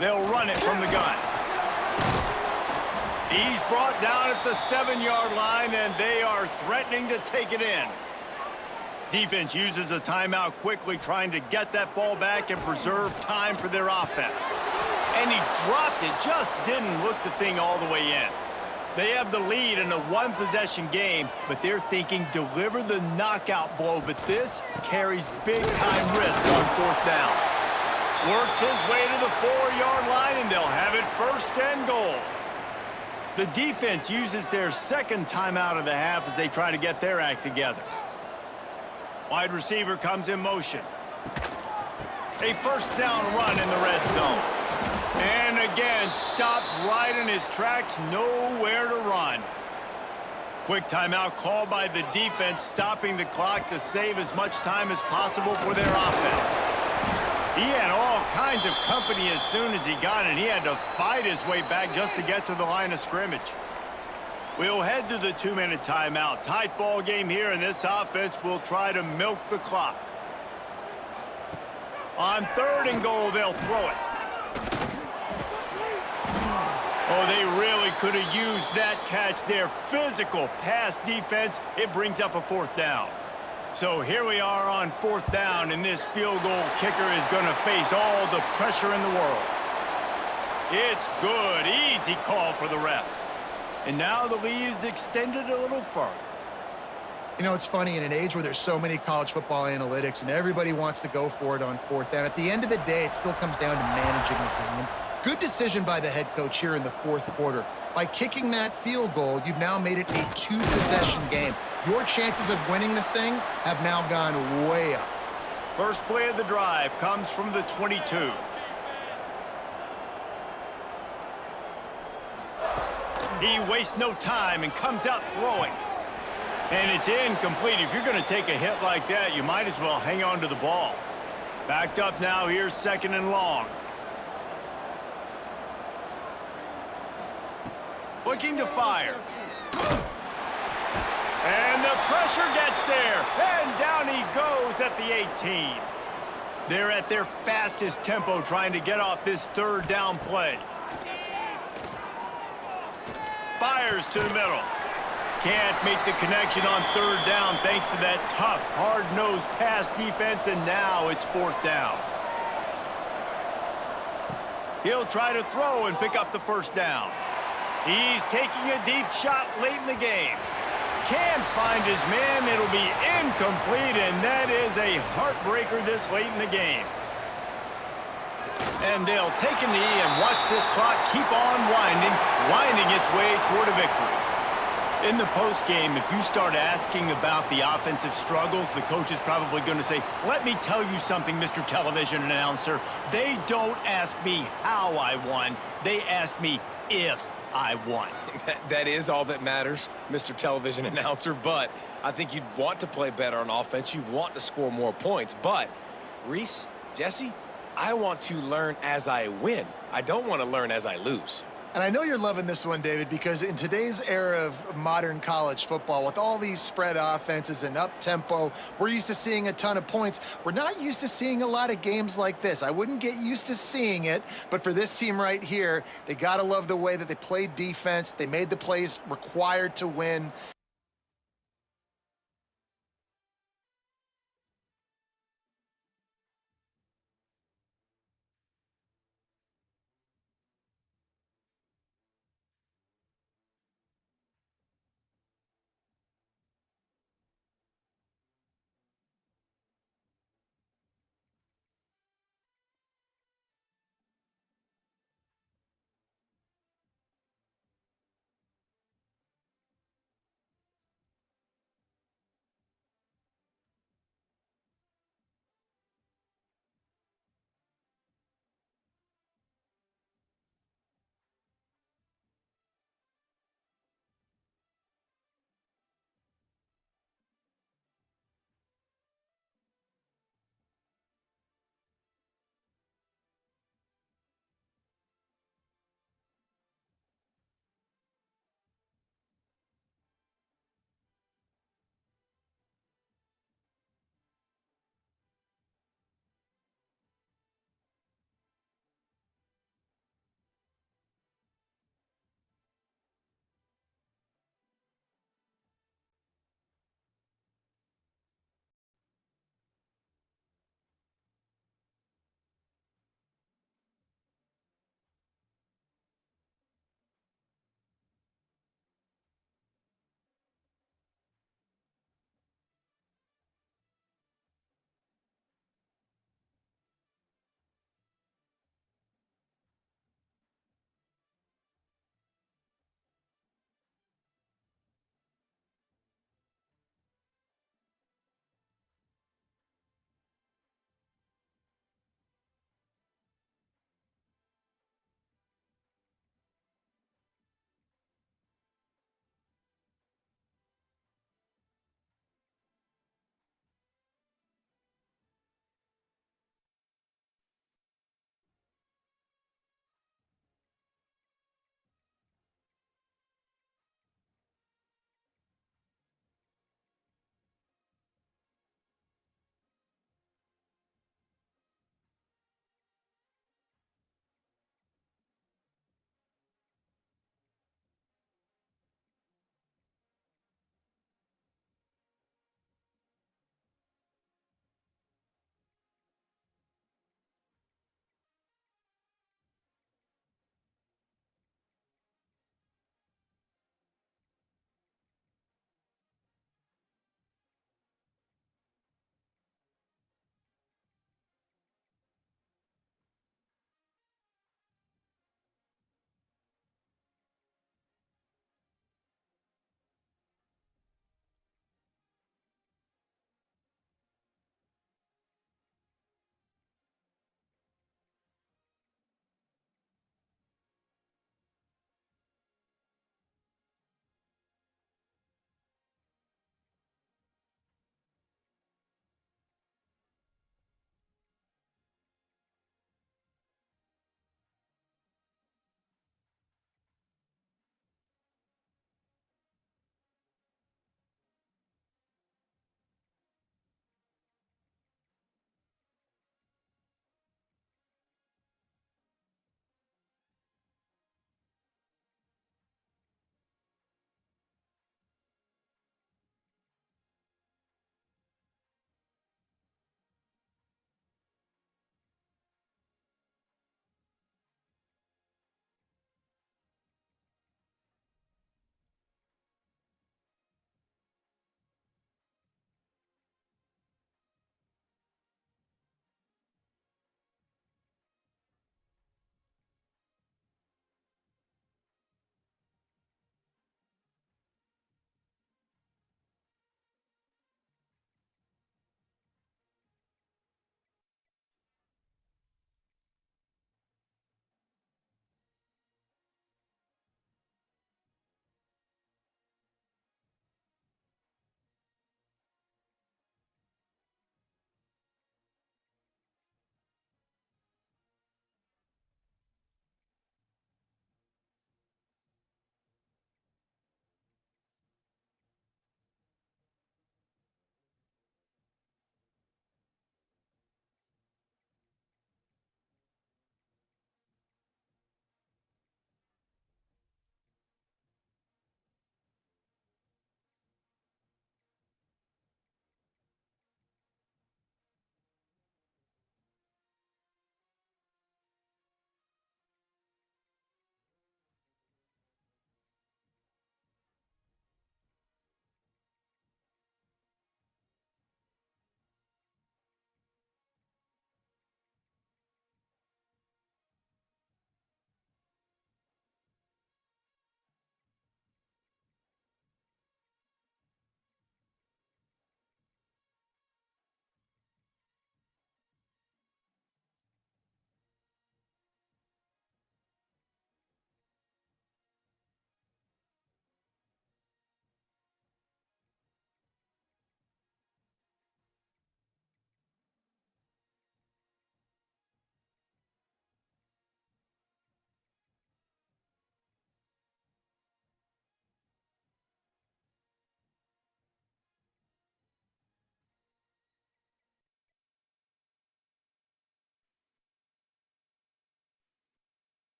They'll run it from the gun. He's brought down at the 7-yard line, and they are threatening to take it in. Defense uses a timeout quickly, trying to get that ball back and preserve time for their offense. And he dropped it, just didn't look the thing all the way in. They have the lead in a one-possession game, but they're thinking deliver the knockout blow, but this carries big-time risk on 4th down. Works his way to the 4-yard line, and they'll have it 1st and goal. The defense uses their 2nd timeout of the half as they try to get their act together. Wide receiver comes in motion. A 1st down run in the red zone. And again, stopped right in his tracks, nowhere to run. Quick timeout called by the defense, stopping the clock to save as much time as possible for their offense. He had all kinds of company as soon as he got it. He had to fight his way back just to get to the line of scrimmage. We'll head to the 2-minute timeout. Tight ball game here, and this offense will try to milk the clock. On 3rd and goal, they'll throw it. Oh, they really could have used that catch there. Physical pass defense. It brings up a 4th down. So here we are on 4th down, and this field goal kicker is going to face all the pressure in the world. It's good. Easy call for the refs. And now the lead is extended a little further. You know, it's funny, in an age where there's so many college football analytics and everybody wants to go for it on 4th down, at the end of the day, it still comes down to managing the game. Good decision by the head coach here in the 4th quarter. By kicking that field goal, you've now made it a 2-possession game. Your chances of winning this thing have now gone way up. First play of the drive comes from the 22. He wastes no time and comes out throwing. And it's incomplete. If you're going to take a hit like that, you might as well hang on to the ball. Backed up now, here's 2nd and long. Looking to fire. And the pressure gets there. And down he goes at the 18. They're at their fastest tempo trying to get off this 3rd down play. Fires to the middle. Can't make the connection on 3rd down thanks to that tough, hard-nosed pass defense, and now it's 4th down. He'll try to throw and pick up the 1st down. He's taking a deep shot late in the game. Can't find his man. It'll be incomplete, and that is a heartbreaker this late in the game. And they'll take a knee and watch this clock keep on winding its way toward a victory. In the postgame, if you start asking about the offensive struggles, the coach is probably going to say, let me tell you something, Mr. Television Announcer. They don't ask me how I won. They ask me if I won. That is all that matters, Mr. Television Announcer, but I think you'd want to play better on offense. You'd want to score more points, but Reese, Jesse, I want to learn as I win. I don't want to learn as I lose. And I know you're loving this one, David, because in today's era of modern college football, with all these spread offenses and up-tempo, we're used to seeing a ton of points. We're not used to seeing a lot of games like this. I wouldn't get used to seeing it, but for this team right here, they got to love the way that they played defense. They made the plays required to win.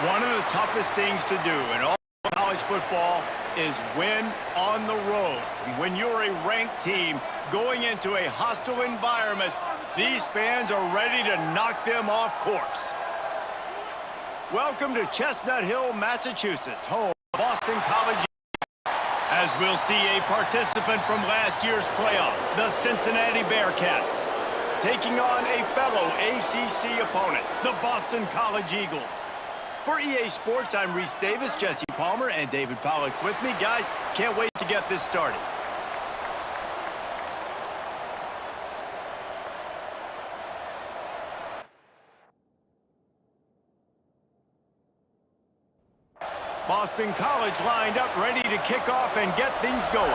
One of the toughest things to do in all college football is win on the road. When you're a ranked team going into a hostile environment, these fans are ready to knock them off course. Welcome to Chestnut Hill, Massachusetts, home of Boston College. As we'll see a participant from last year's playoff, the Cincinnati Bearcats, taking on a fellow ACC opponent, the Boston College Eagles. For EA Sports, I'm Reese Davis, Jesse Palmer, and David Pollack with me. Guys, can't wait to get this started. Boston College lined up, ready to kick off and get things going.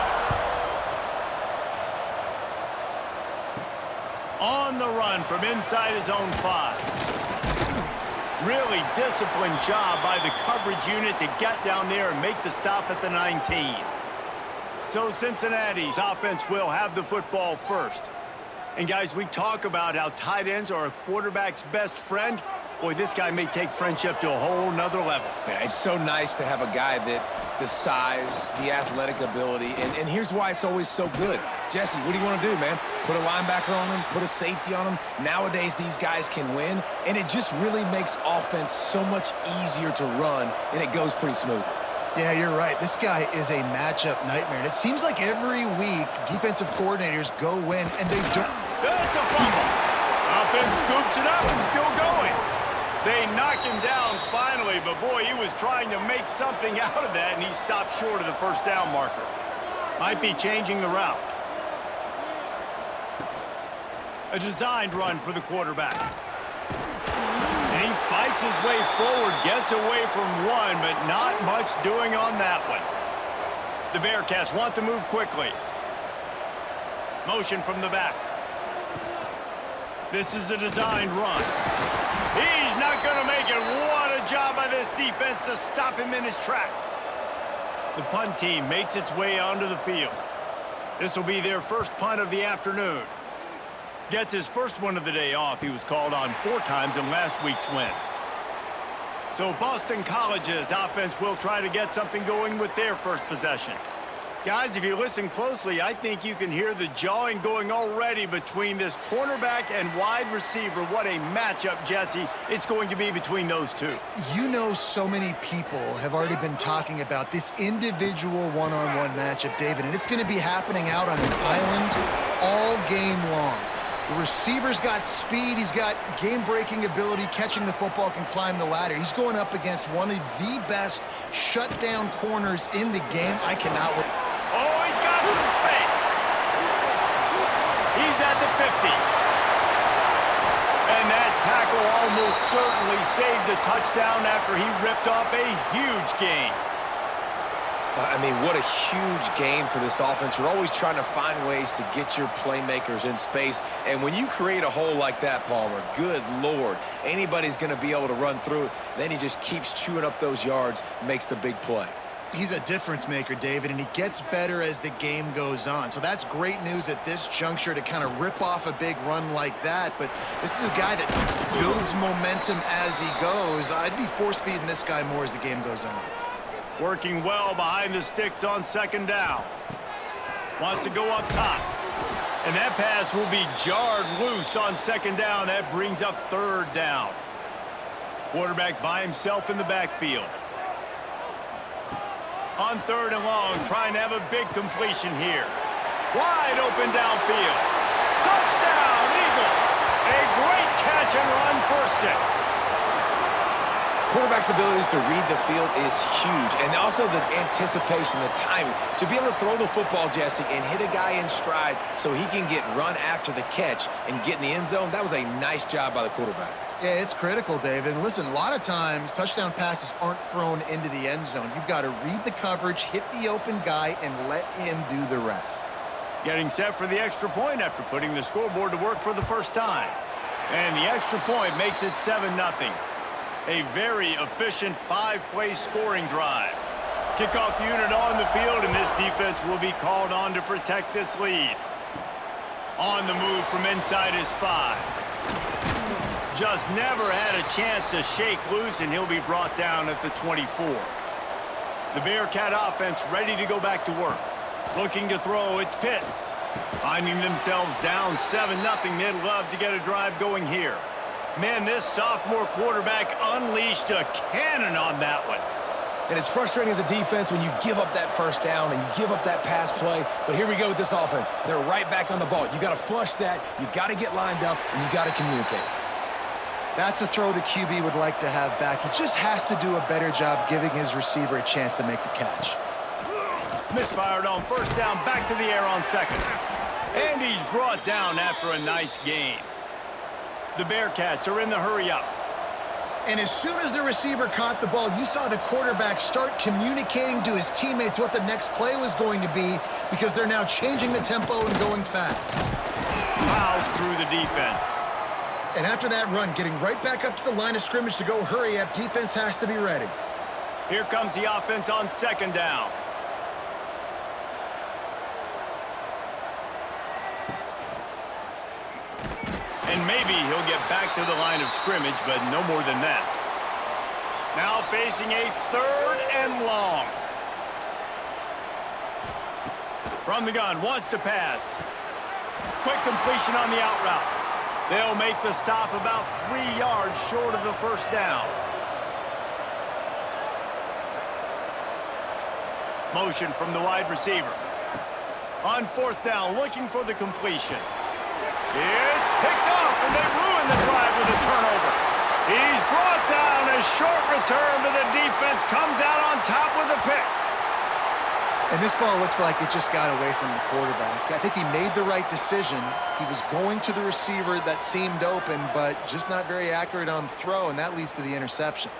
On the run from inside his own 5. Really disciplined job by the coverage unit to get down there and make the stop at the 19. So Cincinnati's offense will have the football first. And guys, we talk about how tight ends are a quarterback's best friend. Boy, this guy may take friendship to a whole nother level. Yeah, it's so nice to have a guy that the size, the athletic ability, and here's why it's always so good. Jesse, what do you want to do, man? Put a linebacker on him, put a safety on him. Nowadays, these guys can win, and it just really makes offense so much easier to run, and it goes pretty smoothly. Yeah, you're right. This guy is a matchup nightmare. And it seems like every week, defensive coordinators go in, and they don't. That's a fumble. Offense scoops it up and still going. They knock him down finally, but boy, he was trying to make something out of that, and he stopped short of the first down marker. Might be changing the route. A designed run for the quarterback. And he fights his way forward, gets away from one, but not much doing on that one. The Bearcats want to move quickly. Motion from the back. This is a designed run. He's not going to make it. What a job by this defense to stop him in his tracks. The punt team makes its way onto the field. This will be their first punt of the afternoon. Gets his first one of the day off. He was called on 4 times in last week's win. So Boston College's offense will try to get something going with their first possession. Guys, if you listen closely, I think you can hear the jawing going already between this cornerback and wide receiver. What a matchup, Jesse, it's going to be between those two. You know, so many people have already been talking about this individual one-on-one matchup, David, and it's going to be happening out on an island all game long. The receiver's got speed, he's got game-breaking ability, catching the football, can climb the ladder. He's going up against one of the best shutdown corners in the game. I cannot wait. Oh, he's got some space. He's at the 50. And that tackle almost certainly saved a touchdown after he ripped off a huge gain. I mean, what a huge game for this offense. You're always trying to find ways to get your playmakers in space. And when you create a hole like that, Palmer, good Lord, anybody's going to be able to run through it. Then he just keeps chewing up those yards, makes the big play. He's a difference maker, David, and he gets better as the game goes on. So that's great news at this juncture to kind of rip off a big run like that. But this is a guy that builds momentum as he goes. I'd be force-feeding this guy more as the game goes on. Working well behind the sticks on second down. Wants to go up top. And that pass will be jarred loose on second down. That brings up third down. Quarterback by himself in the backfield. On third and long, trying to have a big completion here. Wide open downfield. Touchdown, Eagles! A great catch and run for 6. Quarterback's abilities to read the field is huge, and also the anticipation, the timing. To be able to throw the football, Jesse, and hit a guy in stride so he can get run after the catch and get in the end zone, that was a nice job by the quarterback. Yeah, it's critical, David. And listen, a lot of times touchdown passes aren't thrown into the end zone. You've got to read the coverage, hit the open guy, and let him do the rest. Getting set for the extra point after putting the scoreboard to work for the first time. And the extra point makes it 7-0. A very efficient 5-play scoring drive. Kickoff unit on the field, and this defense will be called on to protect this lead. On the move from inside his 5. just never had a chance to shake loose, and he'll be brought down at the 24. The Bearcat offense ready to go back to work. Looking to throw, it's Pitts. Finding themselves down 7-0, they'd love to get a drive going here. Man, this sophomore quarterback unleashed a cannon on that one. And it's frustrating as a defense when you give up that first down and you give up that pass play. But here we go with this offense. They're right back on the ball. You got to flush that. You got to get lined up, and you got to communicate. That's a throw the QB would like to have back. He just has to do a better job giving his receiver a chance to make the catch. Misfired on first down, back to the air on second. And he's brought down after a nice gain. The Bearcats are in the hurry-up. And as soon as the receiver caught the ball, you saw the quarterback start communicating to his teammates what the next play was going to be, because they're now changing the tempo and going fast. Plows through the defense. And after that run, getting right back up to the line of scrimmage to go hurry up, defense has to be ready. Here comes the offense on second down. And maybe he'll get back to the line of scrimmage, but no more than that. Now facing a 3rd and long. From the gun, wants to pass. Quick completion on the out route. They'll make the stop about 3 yards short of the first down. Motion from the wide receiver. On 4th down, looking for the completion. It's picked off, and they ruin the drive with a turnover. He's brought down. A short return to the defense, comes out on top with a pick. And this ball looks like it just got away from the quarterback. I think he made the right decision. He was going to the receiver that seemed open, but just not very accurate on the throw, and that leads to the interception.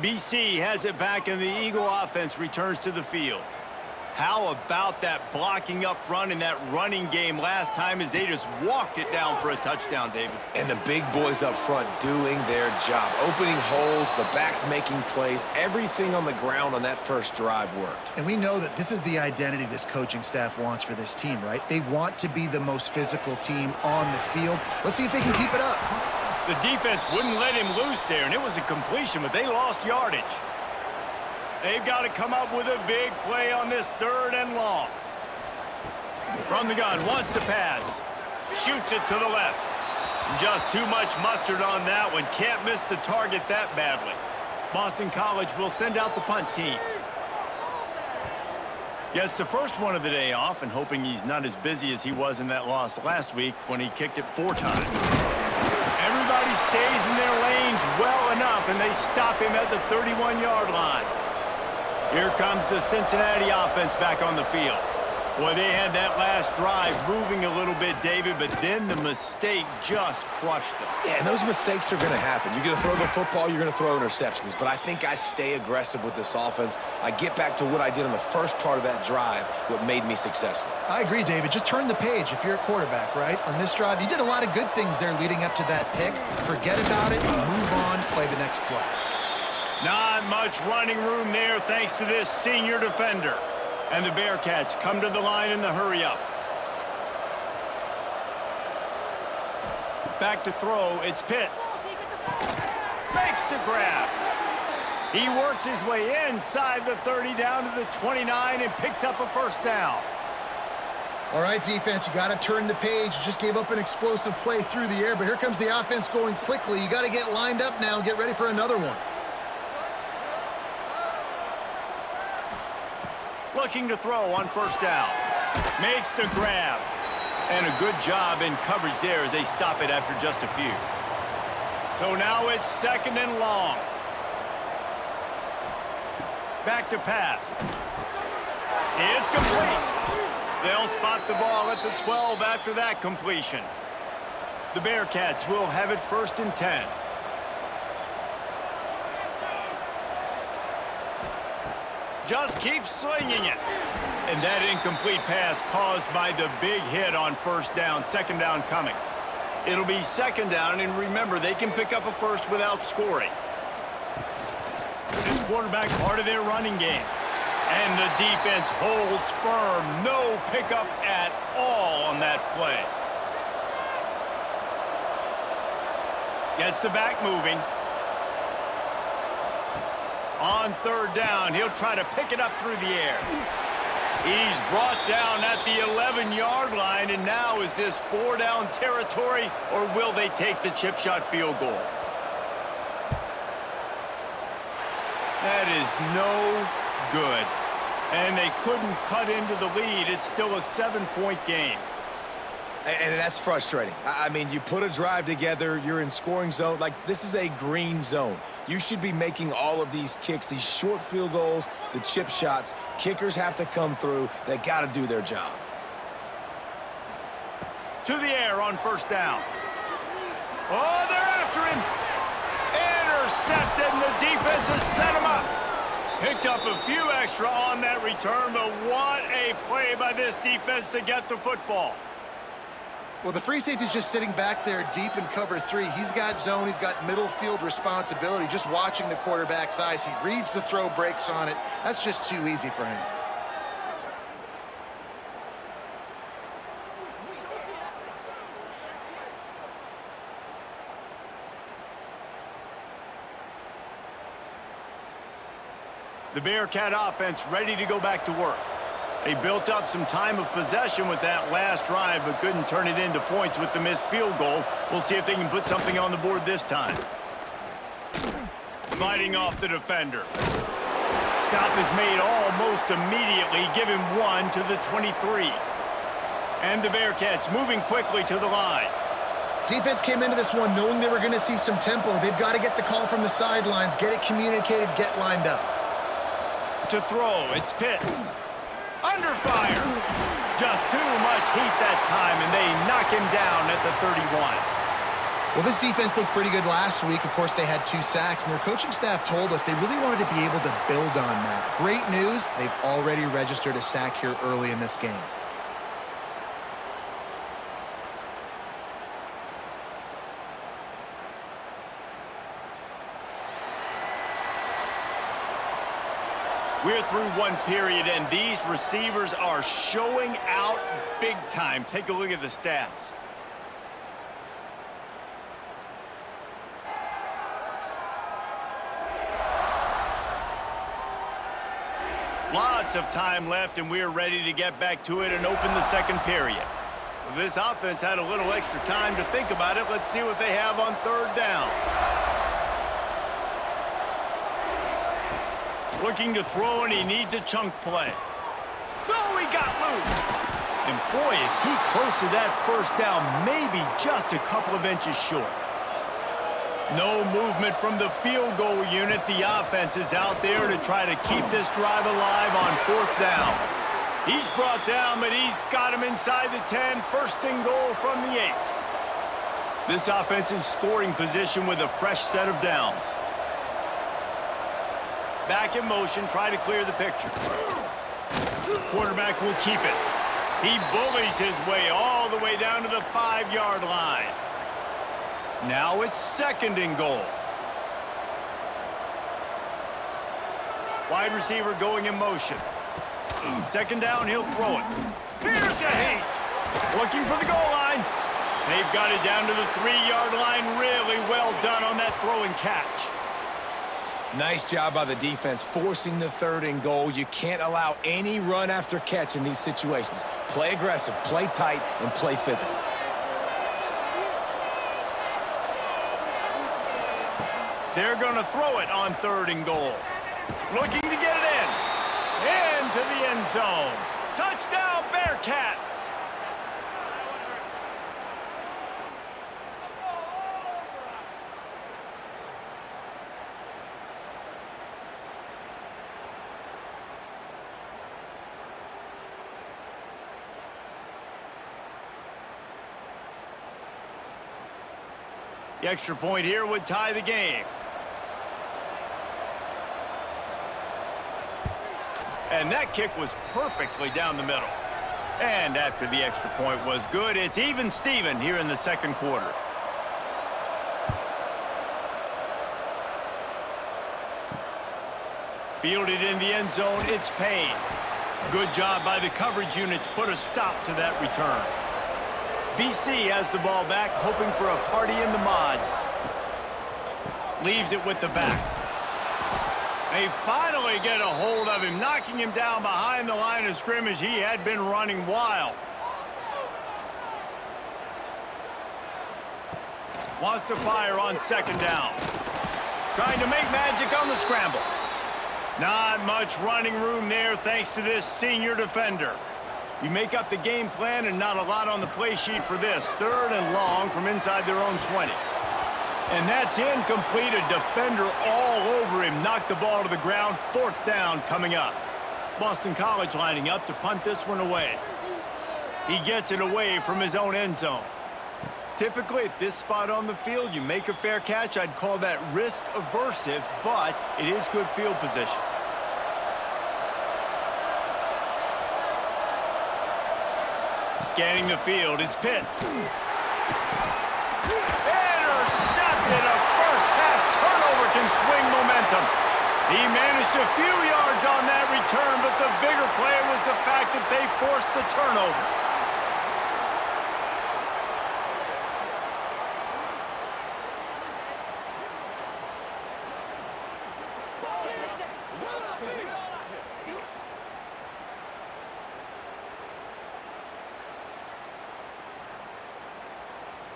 BC has it back, and the Eagle offense returns to the field. How about that blocking up front in that running game last time as they just walked it down for a touchdown, David? And the big boys up front doing their job. Opening holes, the backs making plays. Everything on the ground on that first drive worked. And we know that this is the identity this coaching staff wants for this team, right? They want to be the most physical team on the field. Let's see if they can keep it up. The defense wouldn't let him loose there, and it was a completion, but they lost yardage. They've got to come up with a big play on this 3rd and long. From the gun, wants to pass. Shoots it to the left. Just too much mustard on that one. Can't miss the target that badly. Boston College will send out the punt team. Gets the first one of the day off, and hoping he's not as busy as he was in that loss last week when he kicked it 4 times. Everybody stays in their lanes well enough, and they stop him at the 31-yard line. Here comes the Cincinnati offense back on the field. Boy, they had that last drive moving a little bit, David, but then the mistake just crushed them. Yeah, and those mistakes are going to happen. You're going to throw the football, you're going to throw interceptions. But I think I stay aggressive with this offense. I get back to what I did on the first part of that drive, what made me successful. I agree, David. Just turn the page if you're a quarterback, right? On this drive, you did a lot of good things there leading up to that pick. Forget about it, move on, play the next play. Not much running room there thanks to this senior defender. And the Bearcats come to the line in the hurry-up. Back to throw, it's Pitts. Makes the grab. He works his way inside the 30 down to the 29 and picks up a first down. All right, defense, you got to turn the page. You just gave up an explosive play through the air, but here comes the offense going quickly. You got to get lined up now and get ready for another one. Looking to throw on first down. Makes the grab. And a good job in coverage there as they stop it after just a few. So now it's 2nd and long. Back to pass. It's complete. They'll spot the ball at the 12 after that completion. The Bearcats will have it 1st and 10. Just keep slinging it. And that incomplete pass caused by the big hit on first down. 2nd down coming. It'll be 2nd down, and remember, they can pick up a first without scoring. This quarterback, part of their running game. And the defense holds firm. No pickup at all on that play. Gets the back moving. On third down, he'll try to pick it up through the air. He's brought down at the 11-yard line, and now is this 4-down territory, or will they take the chip shot field goal? That is no good. And they couldn't cut into the lead. It's still a 7-point game. And that's frustrating. I mean, you put a drive together, you're in scoring zone. Like, this is a green zone. You should be making all of these kicks, these short field goals, the chip shots. Kickers have to come through. They got to do their job. To the air on first down. Oh, they're after him. Intercepted, and the defense has set him up. Picked up a few extra on that return, but what a play by this defense to get the football. Well, the free safety's just sitting back there deep in cover 3. He's got zone. He's got middle field responsibility. Just watching the quarterback's eyes. He reads the throw, breaks on it. That's just too easy for him. The Bearcat offense ready to go back to work. They built up some time of possession with that last drive, but couldn't turn it into points with the missed field goal. We'll see if they can put something on the board this time. Fighting off the defender. Stop is made almost immediately. Give him 1 to the 23. And the Bearcats moving quickly to the line. Defense came into this one knowing they were going to see some tempo. They've got to get the call from the sidelines, get it communicated, get lined up. To throw, it's Pitts. Under fire. Just too much heat that time, and they knock him down at the 31. Well, this defense looked pretty good last week. Of course, they had 2 sacks, and their coaching staff told us they really wanted to be able to build on that. Great news, they've already registered a sack here early in this game. We're through one period, and these receivers are showing out big time. Take a look at the stats. Lots of time left, and we're ready to get back to it and open the second period. This offense had a little extra time to think about it. Let's see what they have on third down. Looking to throw, and he needs a chunk play. Oh, he got loose. And boy, is he close to that first down, maybe just a couple of inches short. No movement from the field goal unit. The offense is out there to try to keep this drive alive on fourth down. He's brought down, but he's got him inside the 10. First and goal from the 8. This offense in scoring position with a fresh set of downs. Back in motion, try to clear the picture. Quarterback will keep it. He bullies his way all the way down to the 5-yard line. Now it's second and goal. Wide receiver going in motion. Second down, he'll throw it. Here's a hit. Looking for the goal line. They've got it down to the 3-yard line. Really well done on that throw and catch. Nice job by the defense forcing the third and goal. You can't allow any run after catch in these situations. Play aggressive, play tight, and play physical. They're going to throw it on third and goal. Looking to get it in. Into the end zone. Touchdown, Bearcats! The extra point here would tie the game. And that kick was perfectly down the middle. And after the extra point was good, it's even Steven here in the second quarter. Fielded in the end zone, it's Payne. Good job by the coverage unit to put a stop to that return. BC has the ball back, hoping for a party in the mods. Leaves it with the back. They finally get a hold of him, knocking him down behind the line of scrimmage. He had been running wild. Wants to fire on second down. Trying to make magic on the scramble. Not much running room there thanks to this senior defender. You make up the game plan and not a lot on the play sheet for this. 3rd and long from inside their own 20. And that's incomplete. A defender all over him. Knocked the ball to the ground. 4th down coming up. Boston College lining up to punt this one away. He gets it away from his own end zone. Typically, at this spot on the field, you make a fair catch. I'd call that risk-aversive, but it is good field position. Scanning the field, it's Pitts. Intercepted. A first-half turnover can swing momentum. He managed a few yards on that return, but the bigger play was the fact that they forced the turnover.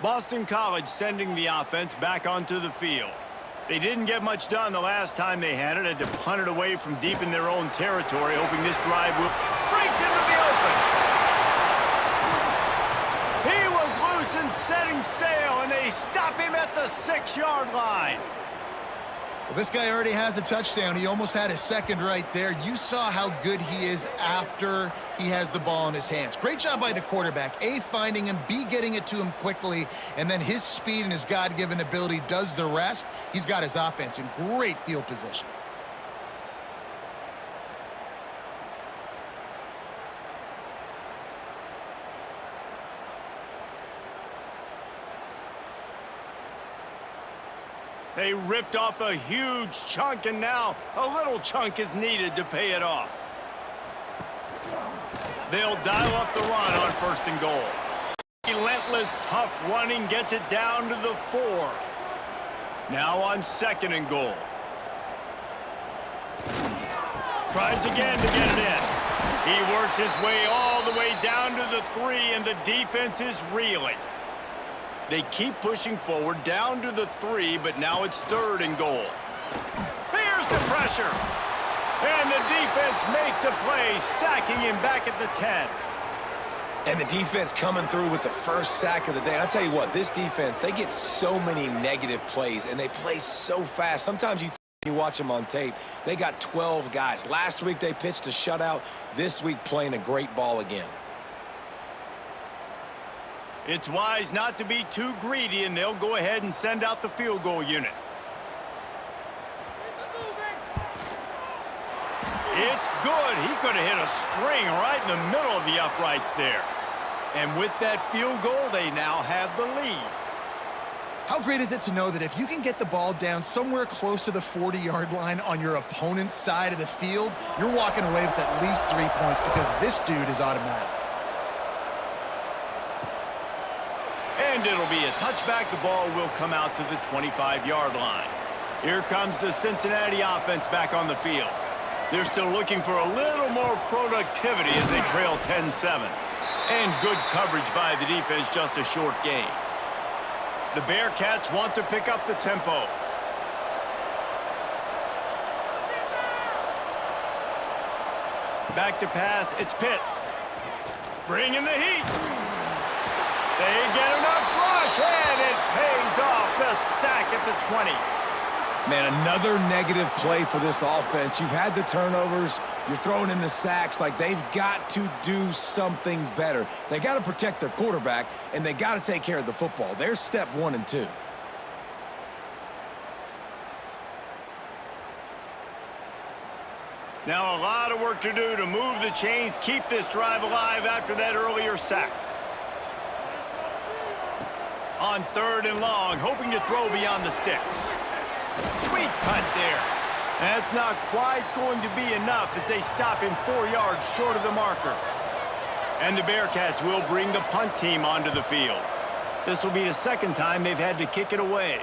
Boston College sending the offense back onto the field. They didn't get much done the last time they had it. Had to punt it away from deep in their own territory, hoping this drive will breaks into the open. He was loose and setting sail, and they stop him at the 6-yard line. Well, this guy already has a touchdown. He almost had his second right there. You saw how good he is after he has the ball in his hands. Great job by the quarterback. A, finding him, B, getting it to him quickly, and then his speed and his God-given ability does the rest. He's got his offense in great field position. They ripped off a huge chunk, and now a little chunk is needed to pay it off. They'll dial up the run on 1st and goal. Relentless, tough running gets it down to the 4. Now on 2nd and goal. Tries again to get it in. He works his way all the way down to the 3, and the defense is reeling. They keep pushing forward down to the 3, but now it's 3rd and goal. Here's the pressure. And the defense makes a play, sacking him back at the 10. And the defense coming through with the first sack of the day. And I'll tell you what, this defense, they get so many negative plays, and they play so fast. Sometimes you watch them on tape, they got 12 guys. Last week they pitched a shutout. This week playing a great ball again. It's wise not to be too greedy, and they'll go ahead and send out the field goal unit. It's good. He could have hit a string right in the middle of the uprights there. And with that field goal, they now have the lead. How great is it to know that if you can get the ball down somewhere close to the 40-yard line on your opponent's side of the field, you're walking away with at least 3 points because this dude is automatic. And it'll be a touchback. The ball will come out to the 25-yard line. Here comes the Cincinnati offense back on the field. They're still looking for a little more productivity as they trail 10-7. And good coverage by the defense, just a short gain. The Bearcats want to pick up the tempo. Back to pass, it's Pitts. Bringing the heat. They get enough rush, and it pays off. The sack at the 20. Man, another negative play for this offense. You've had the turnovers. You're throwing in the sacks. Like, they've got to do something better. They got to protect their quarterback, and they got to take care of the football. There's step 1 and 2. Now a lot of work to do to move the chains, keep this drive alive after that earlier sack. On 3rd and long, hoping to throw beyond the sticks. Sweet cut there. That's not quite going to be enough as they stop him 4 yards short of the marker. And the Bearcats will bring the punt team onto the field. This will be the second time they've had to kick it away.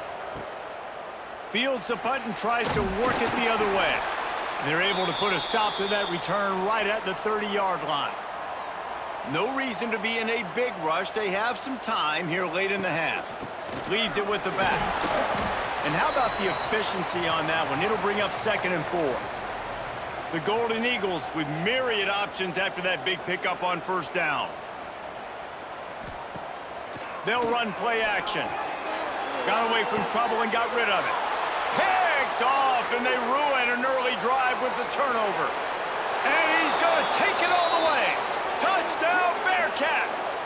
Fields the punt and tries to work it the other way. They're able to put a stop to that return right at the 30-yard line. No reason to be in a big rush. They have some time here late in the half. Leaves it with the back. And how about the efficiency on that one? It'll bring up 2nd and 4. The Golden Eagles with myriad options after that big pickup on first down. They'll run play action. Got away from trouble and got rid of it. Picked off, and they ruin an early drive with the turnover. And he's going to take it all the way. Touchdown, Bearcats!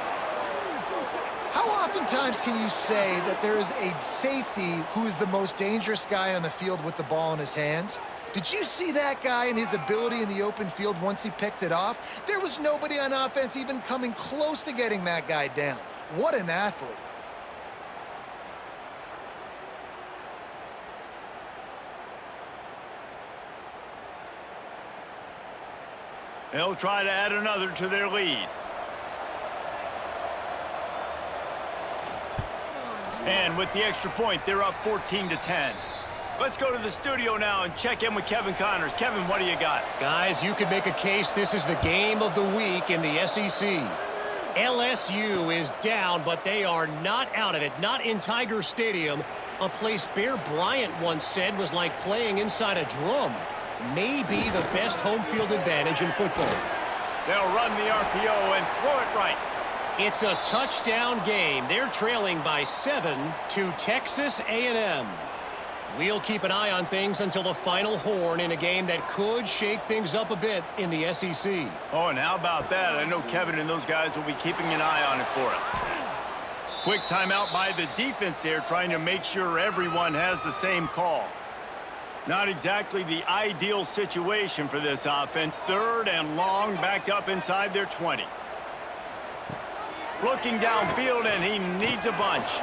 How oftentimes can you say that there is a safety who is the most dangerous guy on the field with the ball in his hands? Did you see that guy and his ability in the open field once he picked it off? There was nobody on offense even coming close to getting that guy down. What an athlete. They'll try to add another to their lead. And with the extra point, they're up 14-10. Let's go to the studio now and check in with Kevin Connors. Kevin, what do you got? Guys, you could make a case this is the game of the week in the SEC. LSU is down, but they are not out of it. Not in Tiger Stadium, a place Bear Bryant once said was like playing inside a drum. Maybe the best home field advantage in football. They'll run the RPO and throw it right. It's a touchdown game. They're trailing by 7 to Texas A&M. We'll keep an eye on things until the final horn in a game that could shake things up a bit in the SEC. Oh, and how about that? I know Kevin and those guys will be keeping an eye on it for us. Quick timeout by the defense there, trying to make sure everyone has the same call. Not exactly the ideal situation for this offense. 3rd and long, backed up inside their 20. Looking downfield, and he needs a bunch.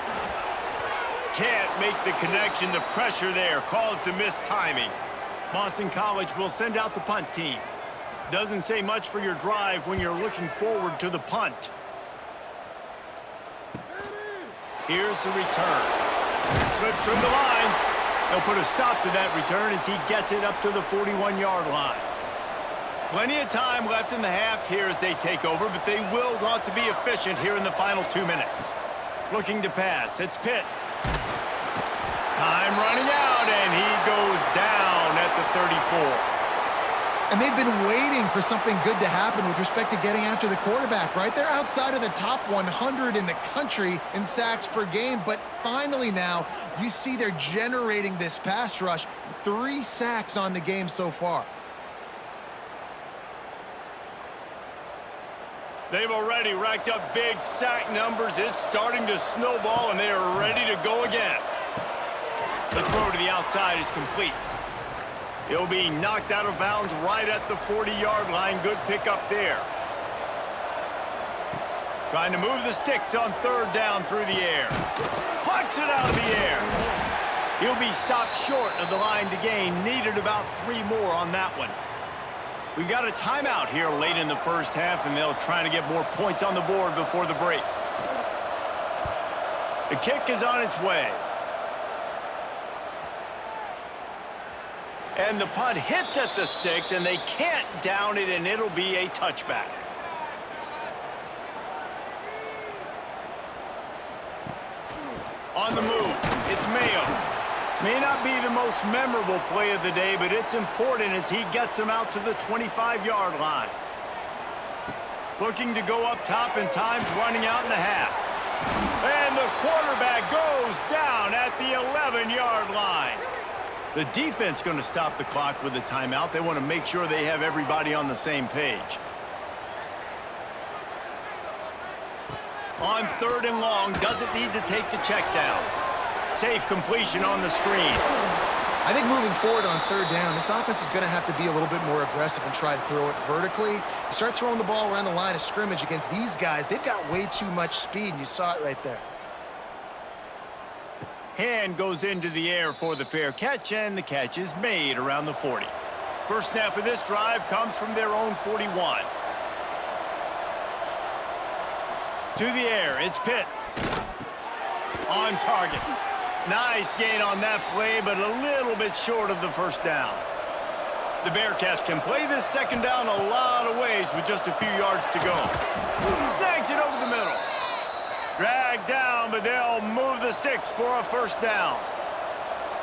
Can't make the connection. The pressure there caused the missed timing. Boston College will send out the punt team. Doesn't say much for your drive when you're looking forward to the punt. Here's the return. Slips from the line. They'll put a stop to that return as he gets it up to the 41-yard line. Plenty of time left in the half here as they take over, but they will want to be efficient here in the final 2 minutes. Looking to pass. It's Pitts. Time running out, and he goes down at the 34. And they've been waiting for something good to happen with respect to getting after the quarterback, right? They're outside of the top 100 in the country in sacks per game, but finally now you see they're generating this pass rush. 3 sacks on the game so far. They've already racked up big sack numbers. It's starting to snowball, and they are ready to go again. The throw to the outside is complete. He'll be knocked out of bounds right at the 40-yard line. Good pickup there. Trying to move the sticks on 3rd down through the air. Plucks it out of the air. He'll be stopped short of the line to gain. Needed about 3 more on that one. We've got a timeout here late in the first half, and they'll try to get more points on the board before the break. The kick is on its way. And the punt hits at the 6, and they can't down it, and it'll be a touchback. On the move, it's Mayo. May not be the most memorable play of the day, but it's important as he gets them out to the 25-yard line. Looking to go up top, and time's running out in the half. And the quarterback goes down at the 11-yard line. The defense going to stop the clock with a timeout. They want to make sure they have everybody on the same page. On 3rd and long, doesn't need to take the check down. Safe completion on the screen. I think moving forward on 3rd down, this offense is going to have to be a little bit more aggressive and try to throw it vertically. You start throwing the ball around the line of scrimmage against these guys, they've got way too much speed, and you saw it right there. Hand goes into the air for the fair catch, and the catch is made around the 40. First snap of this drive comes from their own 41. To the air, it's Pitts. On target. Nice gain on that play, but a little bit short of the first down. The Bearcats can play this second down a lot of ways with just a few yards to go. Snags it over the middle. Dragged down, but they'll move the sticks for a first down.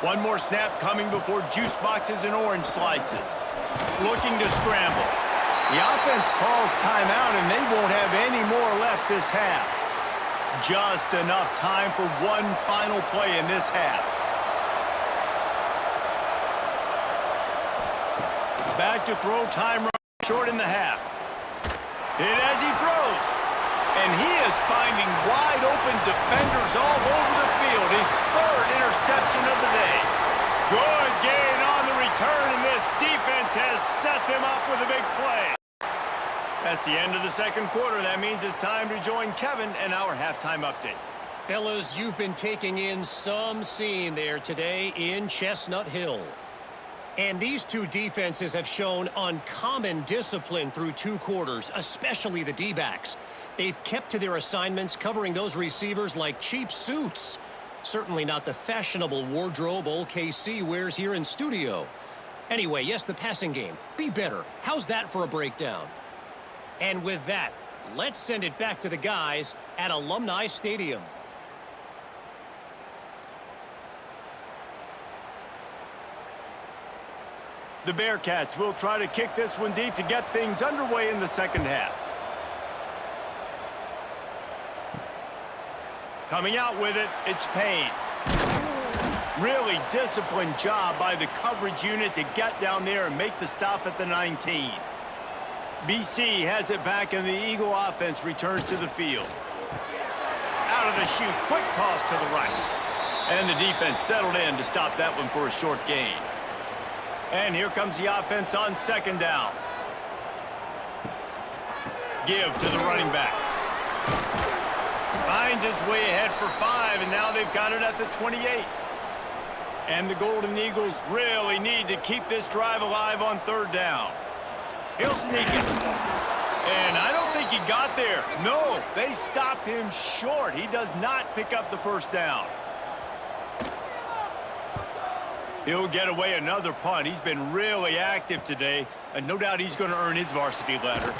One more snap coming before juice boxes and orange slices. Looking to scramble. The offense calls timeout, and they won't have any more left this half. Just enough time for one final play in this half. Back to throw, time short in the half. Hit as he throws. And he is finding wide open defenders all over the field. His third interception of the day. Good gain on the return, and this defense has set them up with a big play. That's the end of the second quarter. That means it's time to join Kevin and our halftime update. Fellas, you've been taking in some scene there today in Chestnut Hill. And these two defenses have shown uncommon discipline through 2 quarters, especially the D-backs. They've kept to their assignments, covering those receivers like cheap suits. Certainly not the fashionable wardrobe old KC wears here in studio. Anyway, yes, the passing game. Be better. How's that for a breakdown? And with that, let's send it back to the guys at Alumni Stadium. The Bearcats will try to kick this one deep to get things underway in the second half. Coming out with it, it's Payne. Really disciplined job by the coverage unit to get down there and make the stop at the 19. BC has it back, and the Eagle offense returns to the field. Out of the chute, quick toss to the right. And the defense settled in to stop that one for a short gain. And here comes the offense on second down. Give to the running back. Finds his way ahead for 5, and now they've got it at the 28. And the Golden Eagles really need to keep this drive alive on third down. He'll sneak it. And I don't think he got there. No, they stop him short. He does not pick up the first down. He'll get away another punt. He's been really active today, and no doubt he's going to earn his varsity letter.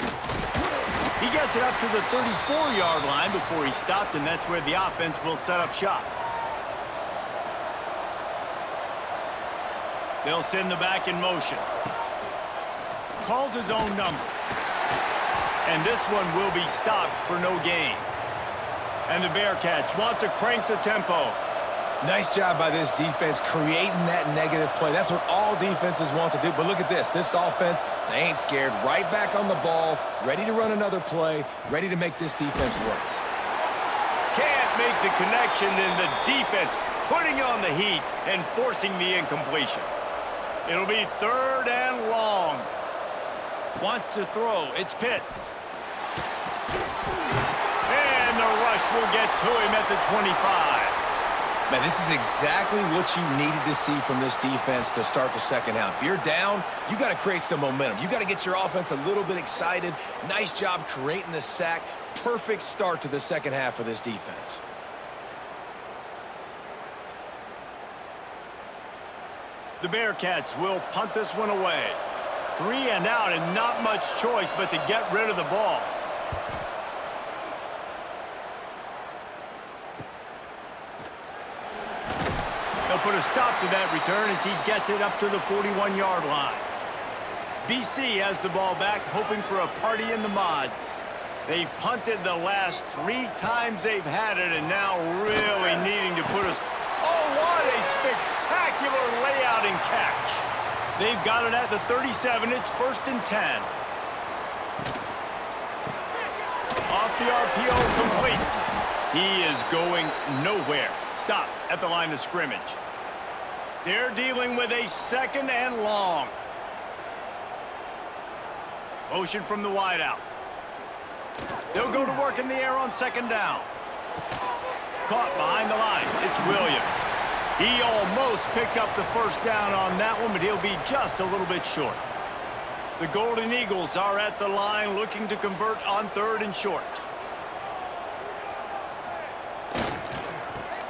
He gets it up to the 34-yard line before he stopped, and that's where the offense will set up shop. They'll send the back in motion. Calls his own number. And this one will be stopped for no gain. And the Bearcats want to crank the tempo. Nice job by this defense creating that negative play. That's what all defenses want to do. But look at this. This offense, they ain't scared. Right back on the ball, ready to run another play, ready to make this defense work. Can't make the connection, and the defense putting on the heat and forcing the incompletion. It'll be third and long. Wants to throw. It's Pitts. And the rush will get to him at the 25. Man, this is exactly what you needed to see from this defense to start the second half. If you're down, you got to create some momentum. You got to get your offense a little bit excited. Nice job creating the sack. Perfect start to the second half of this defense. The Bearcats will punt this one away. 3 and out, and not much choice but to get rid of the ball. They'll put a stop to that return as he gets it up to the 41-yard line. BC has the ball back, hoping for a party in the mods. They've punted the last 3 times they've had it, and now really needing to put us. Oh, what a spectacular layout and catch. They've got it at the 37. It's 1st and 10. Off the RPO, complete. He is going nowhere. Stop at the line of scrimmage. They're dealing with a 2nd and long. Motion from the wideout. They'll go to work in the air on 2nd down. Caught behind the line. It's Williams. He almost picked up the first down on that one, but he'll be just a little bit short. The Golden Eagles are at the line looking to convert on 3rd and short.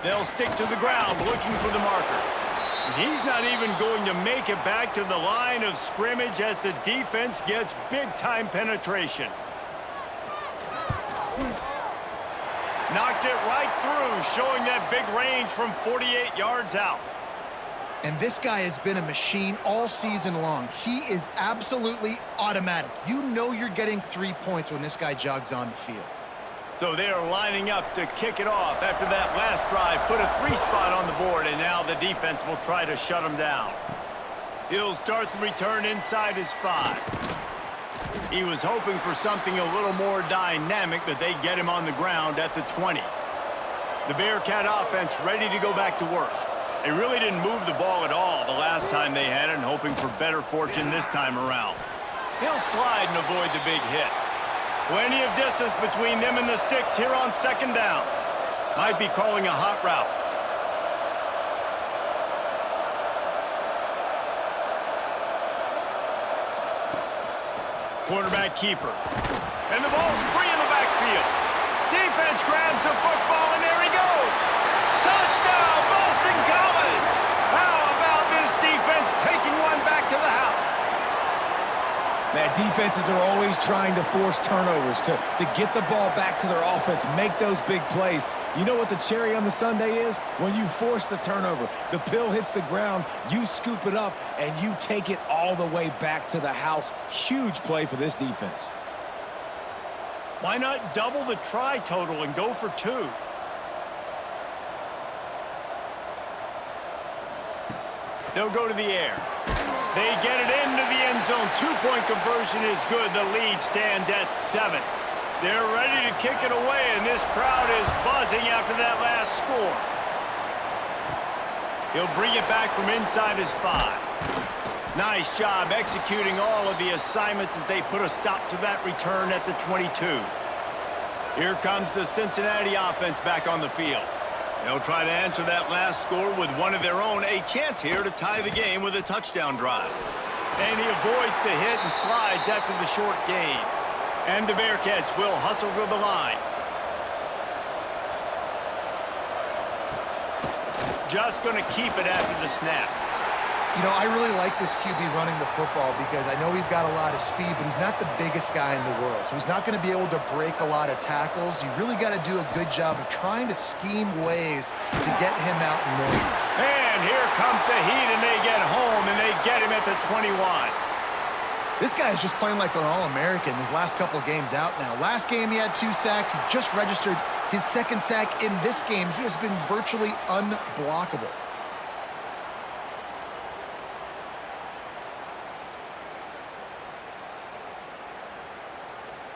They'll stick to the ground looking for the marker. He's not even going to make it back to the line of scrimmage as the defense gets big-time penetration. Knocked it right through, showing that big range from 48 yards out. And this guy has been a machine all season long. He is absolutely automatic. You know you're getting 3 points when this guy jogs on the field. So they are lining up to kick it off after that last drive. Put a 3 spot on the board, and now the defense will try to shut him down. He'll start the return inside his 5. He was hoping for something a little more dynamic, but they get him on the ground at the 20. The Bearcat offense ready to go back to work. They really didn't move the ball at all the last time they had it, and hoping for better fortune this time around. He'll slide and avoid the big hit. Plenty of distance between them and the sticks here on 2nd down. Might be calling a hot route. Quarterback keeper. And the ball's free in the backfield. Defense grabs the football, and there he goes. Touchdown, Boston College! How about this defense taking one back to the house? Man, defenses are always trying to force turnovers to get the ball back to their offense, make those big plays. You know what the cherry on the sundae is? When you force the turnover, the pill hits the ground, you scoop it up, and you take it all the way back to the house. Huge play for this defense. Why not double the try total and go for 2? They'll go to the air. They get it into the end zone. 2-point conversion is good. The lead stands at 7. They're ready to kick it away, and this crowd is buzzing after that last score. He'll bring it back from inside his 5. Nice job executing all of the assignments as they put a stop to that return at the 22. Here comes the Cincinnati offense back on the field. They'll try to answer that last score with one of their own. A chance here to tie the game with a touchdown drive. And he avoids the hit and slides after the short gain. And the Bearcats will hustle to the line. Just going to keep it after the snap. You know, I really like this QB running the football because I know he's got a lot of speed, but he's not the biggest guy in the world. So he's not going to be able to break a lot of tackles. You really got to do a good job of trying to scheme ways to get him out more. And here comes the heat, and they get home, and they get him at the 21. This guy is just playing like an All-American his last couple of games out now. Last game he had 2 sacks. He just registered his 2nd sack in this game. He has been virtually unblockable.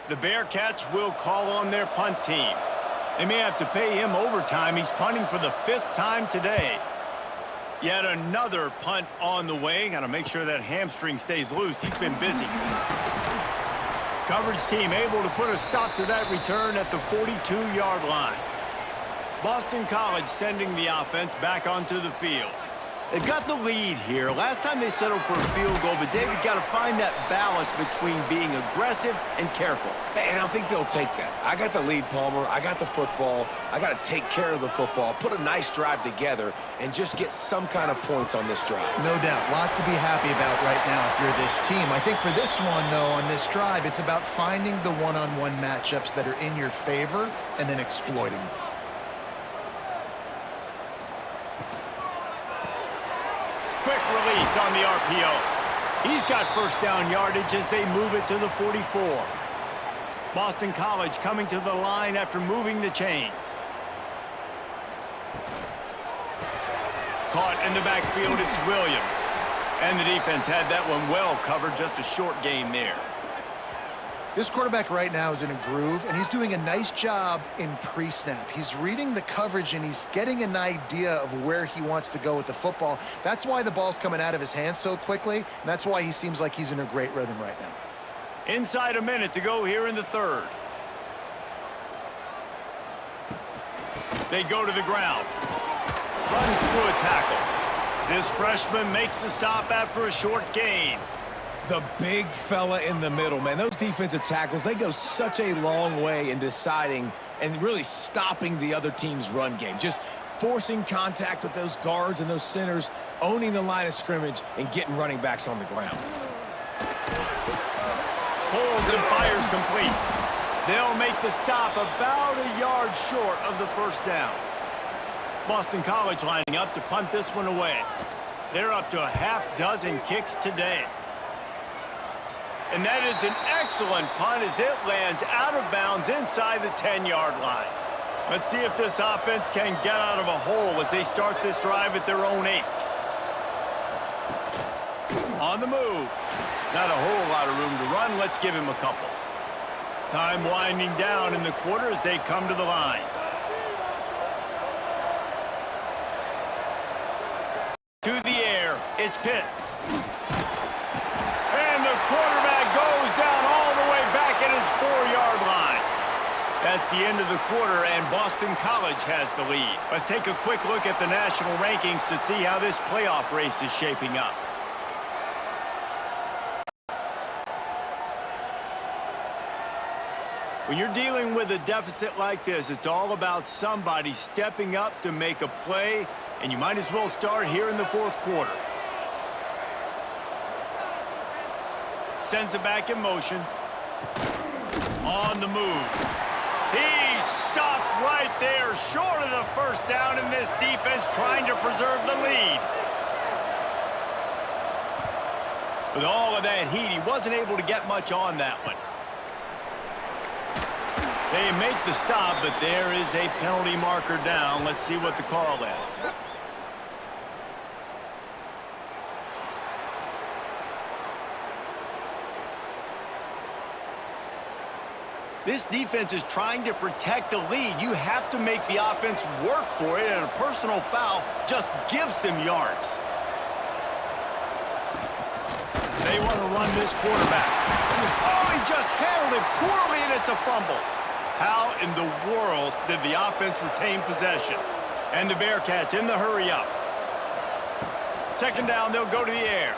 The Bearcats will call on their punt team. They may have to pay him overtime. He's punting for the 5th time today. Yet another punt on the way. Got to make sure that hamstring stays loose. He's been busy. Coverage team able to put a stop to that return at the 42-yard line. Boston College sending the offense back onto the field. They've got the lead here. Last time they settled for a field goal, but David got to find that balance between being aggressive and careful. And I think they'll take that. I got the lead, Palmer. I got the football. I got to take care of the football, put a nice drive together, and just get some kind of points on this drive. No doubt. Lots to be happy about right now if you're this team. I think for this one, though, on this drive, it's about finding the one-on-one matchups that are in your favor and then exploiting them. Quick release on the RPO. He's got first down yardage as they move it to the 44. Boston College coming to the line after moving the chains. Caught in the backfield, it's Williams. And the defense had that one well covered, just a short gain there. This quarterback right now is in a groove, and he's doing a nice job in pre-snap. He's reading the coverage, and he's getting an idea of where he wants to go with the football. That's why the ball's coming out of his hands so quickly, and that's why he seems like he's in a great rhythm right now. Inside a minute to go here in the 3rd. They go to the ground. runs through a tackle. This freshman makes the stop after a short gain. The big fella in the middle, man. Those defensive tackles, they go such a long way in deciding and really stopping the other team's run game. Just forcing contact with those guards and those centers, owning the line of scrimmage, and getting running backs on the ground. Pulls and fires complete. They'll make the stop about a yard short of the first down. Boston College lining up to punt this one away. They're up to a half-dozen kicks today. And that is an excellent punt as it lands out of bounds inside the 10-yard line. Let's see if this offense can get out of a hole as they start this drive at their own 8. On the move. Not a whole lot of room to run. Let's give him a couple. Time winding down in the quarter as they come to the line. To the air, it's Pitts. And the quarterback goes down all the way back at his 4-yard line. That's the end of the quarter, and Boston College has the lead. Let's take a quick look at the national rankings to see how this playoff race is shaping up. When you're dealing with a deficit like this, it's all about somebody stepping up to make a play, and you might as well start here in the fourth quarter. Sends it back in motion. On the move. He's stopped right there, short of the first down, in this defense trying to preserve the lead. With all of that heat, he wasn't able to get much on that one. They make the stop, but there is a penalty marker down. Let's see what the call is. This defense is trying to protect the lead. You have to make the offense work for it, and a personal foul just gives them yards. They want to run this quarterback. Oh, he just handled it poorly, and it's a fumble. How in the world did the offense retain possession? And the Bearcats in the hurry up. Second down, they'll go to the air.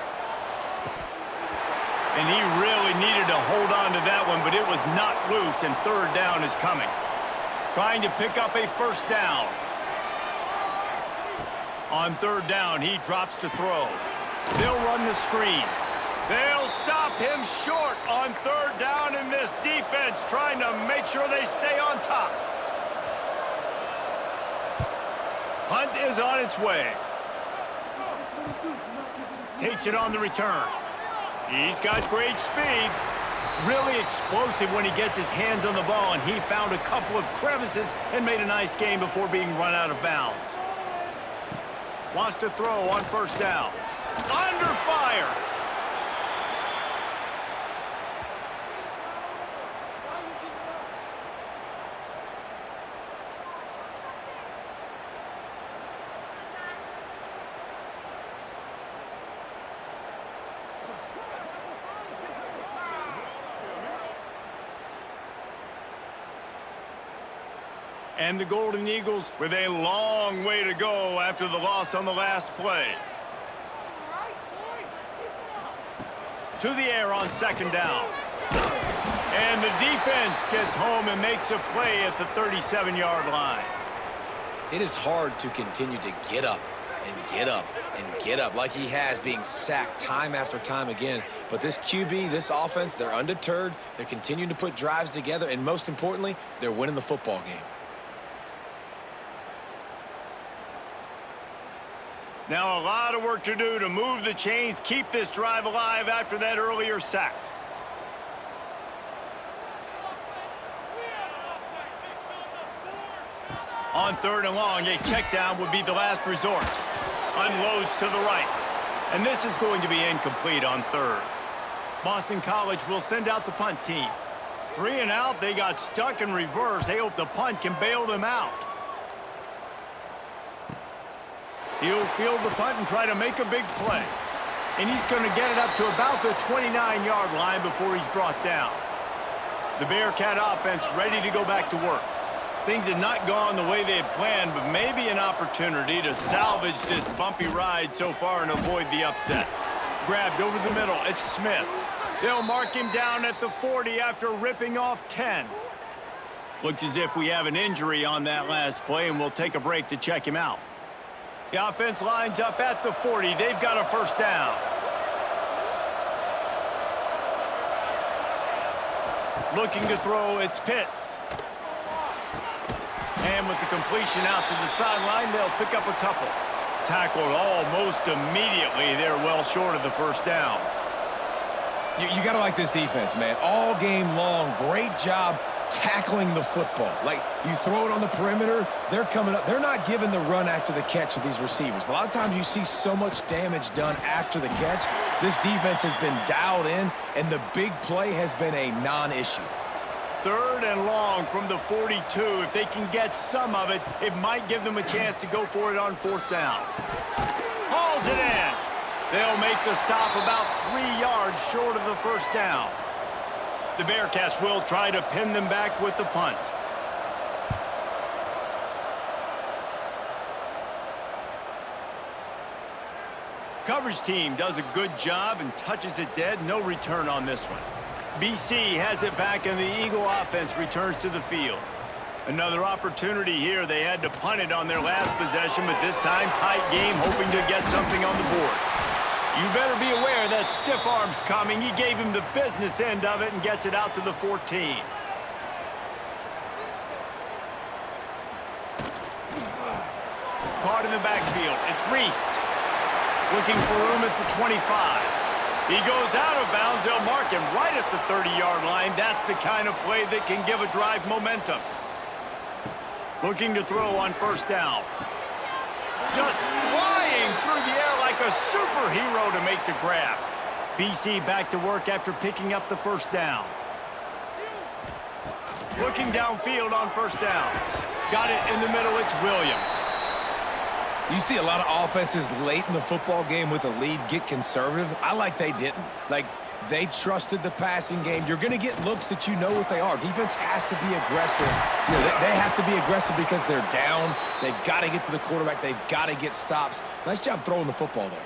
And he really needed to hold on to that one, but it was not loose, and third down is coming. Trying to pick up a first down. On third down, he drops to throw. They'll run the screen. They'll stop him short on third down, in this defense trying to make sure they stay on top. Hunt is on its way. Takes it on the return. He's got great speed. Really explosive when he gets his hands on the ball, and he found a couple of crevices and made a nice game before being run out of bounds. Wants to throw on first down. Under fire. And the Golden Eagles with a long way to go after the loss on the last play. To the air on second down. And the defense gets home and makes a play at the 37-yard line. It is hard to continue to get up and get up and get up like he has, being sacked time after time again. But this QB, this offense, they're undeterred. They're continuing to put drives together, and most importantly, they're winning the football game. Now a lot of work to do to move the chains, keep this drive alive after that earlier sack. On third and long, a check down would be the last resort. Unloads to the right. And this is going to be incomplete on third. Boston College will send out the punt team. 3 and out, they got stuck in reverse. They hope the punt can bail them out. He'll field the punt and try to make a big play. And he's going to get it up to about the 29-yard line before he's brought down. The Bearcat offense ready to go back to work. Things had not gone the way they had planned, but maybe an opportunity to salvage this bumpy ride so far and avoid the upset. Grabbed over the middle. It's Smith. They'll mark him down at the 40 after ripping off 10. Looks as if we have an injury on that last play, and we'll take a break to check him out. The offense lines up at the 40. They've got a first down. Looking to throw, it's Pitts. And with the completion out to the sideline, they'll pick up a couple. Tackled almost immediately. They're well short of the first down. You got to like this defense, man. All game long, great job tackling the football. Like, you throw it on the perimeter, they're coming up. They're not giving the run after the catch of these receivers. A lot of times you see so much damage done after the catch. This defense has been dialed in, and the big play has been a non-issue. 3rd and long from the 42. If they can get some of it, it might give them a chance to go for it on 4th down. Hauls it in. They'll make the stop about 3 yards short of the first down. The Bearcats will try to pin them back with the punt. Coverage team does a good job and touches it dead. No return on this one. BC has it back, and the Eagle offense returns to the field. Another opportunity here. They had to punt it on their last possession, but this time tight game, hoping to get something on the board. You better be aware that stiff arm's coming. He gave him the business end of it and gets it out to the 14. Caught in the backfield. It's Reese. Looking for room at the 25. He goes out of bounds. They'll mark him right at the 30-yard line. That's the kind of play that can give a drive momentum. Looking to throw on 1st down. Just flying through the air like a superhero to make the grab. BC back to work after picking up the 1st down. Looking downfield on 1st down. Got it in the middle. It's Williams. You see a lot of offenses late in the football game with a lead get conservative. I like they didn't. Like, they trusted the passing game. You're going to get looks that you know what they are. Defense has to be aggressive. You know, they have to be aggressive because they're down. They've got to get to the quarterback. They've got to get stops. Nice job throwing the football there.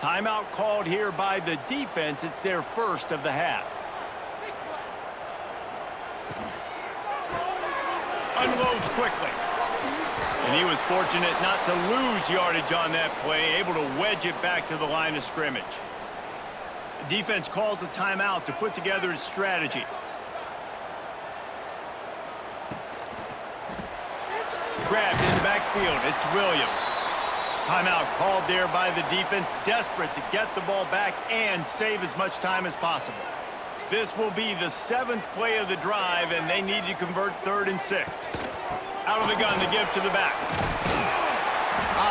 Timeout called here by the defense. It's their first of the half. Unloads quickly. And he was fortunate not to lose yardage on that play, able to wedge it back to the line of scrimmage. The defense calls a timeout to put together his strategy. Grabbed in the backfield. It's Williams. Timeout called there by the defense, desperate to get the ball back and save as much time as possible. This will be the 7th play of the drive, and they need to convert 3rd and 6. Out of the gun to give to the back.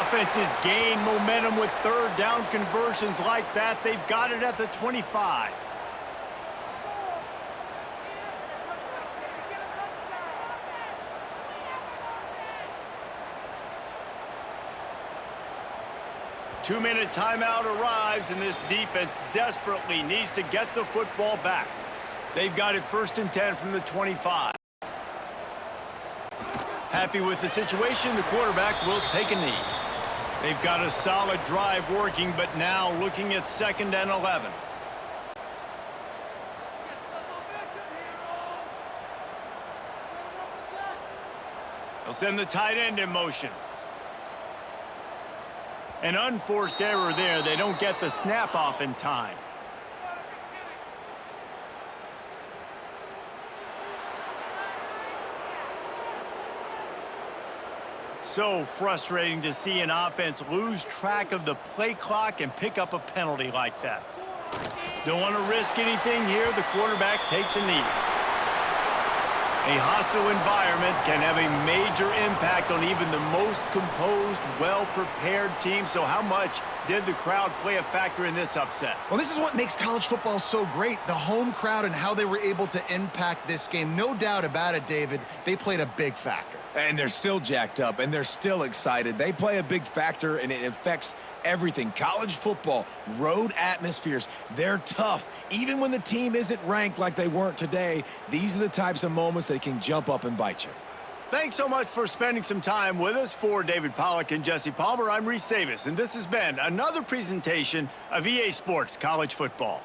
Offenses gain momentum with 3rd down conversions like that. They've got it at the 25. Two-minute timeout arrives, and this defense desperately needs to get the football back. They've got it 1st and 10 from the 25. Happy with the situation, the quarterback will take a knee. They've got a solid drive working, but now looking at 2nd and 11. They'll send the tight end in motion. An unforced error there. They don't get the snap off in time. So frustrating to see an offense lose track of the play clock and pick up a penalty like that. Don't want to risk anything here. The quarterback takes a knee. A hostile environment can have a major impact on even the most composed, well-prepared team. So how much did the crowd play a factor in this upset? Well, this is what makes college football so great, the home crowd and how they were able to impact this game. No doubt about it, David, they played a big factor. And they're still jacked up, and they're still excited. They play a big factor, and it affects everything. College football, road atmospheres, they're tough. Even when the team isn't ranked like they weren't today, these are the types of moments that can jump up and bite you. Thanks so much for spending some time with us. For David Pollack and Jesse Palmer, I'm Reese Davis, and this has been another presentation of EA Sports College Football.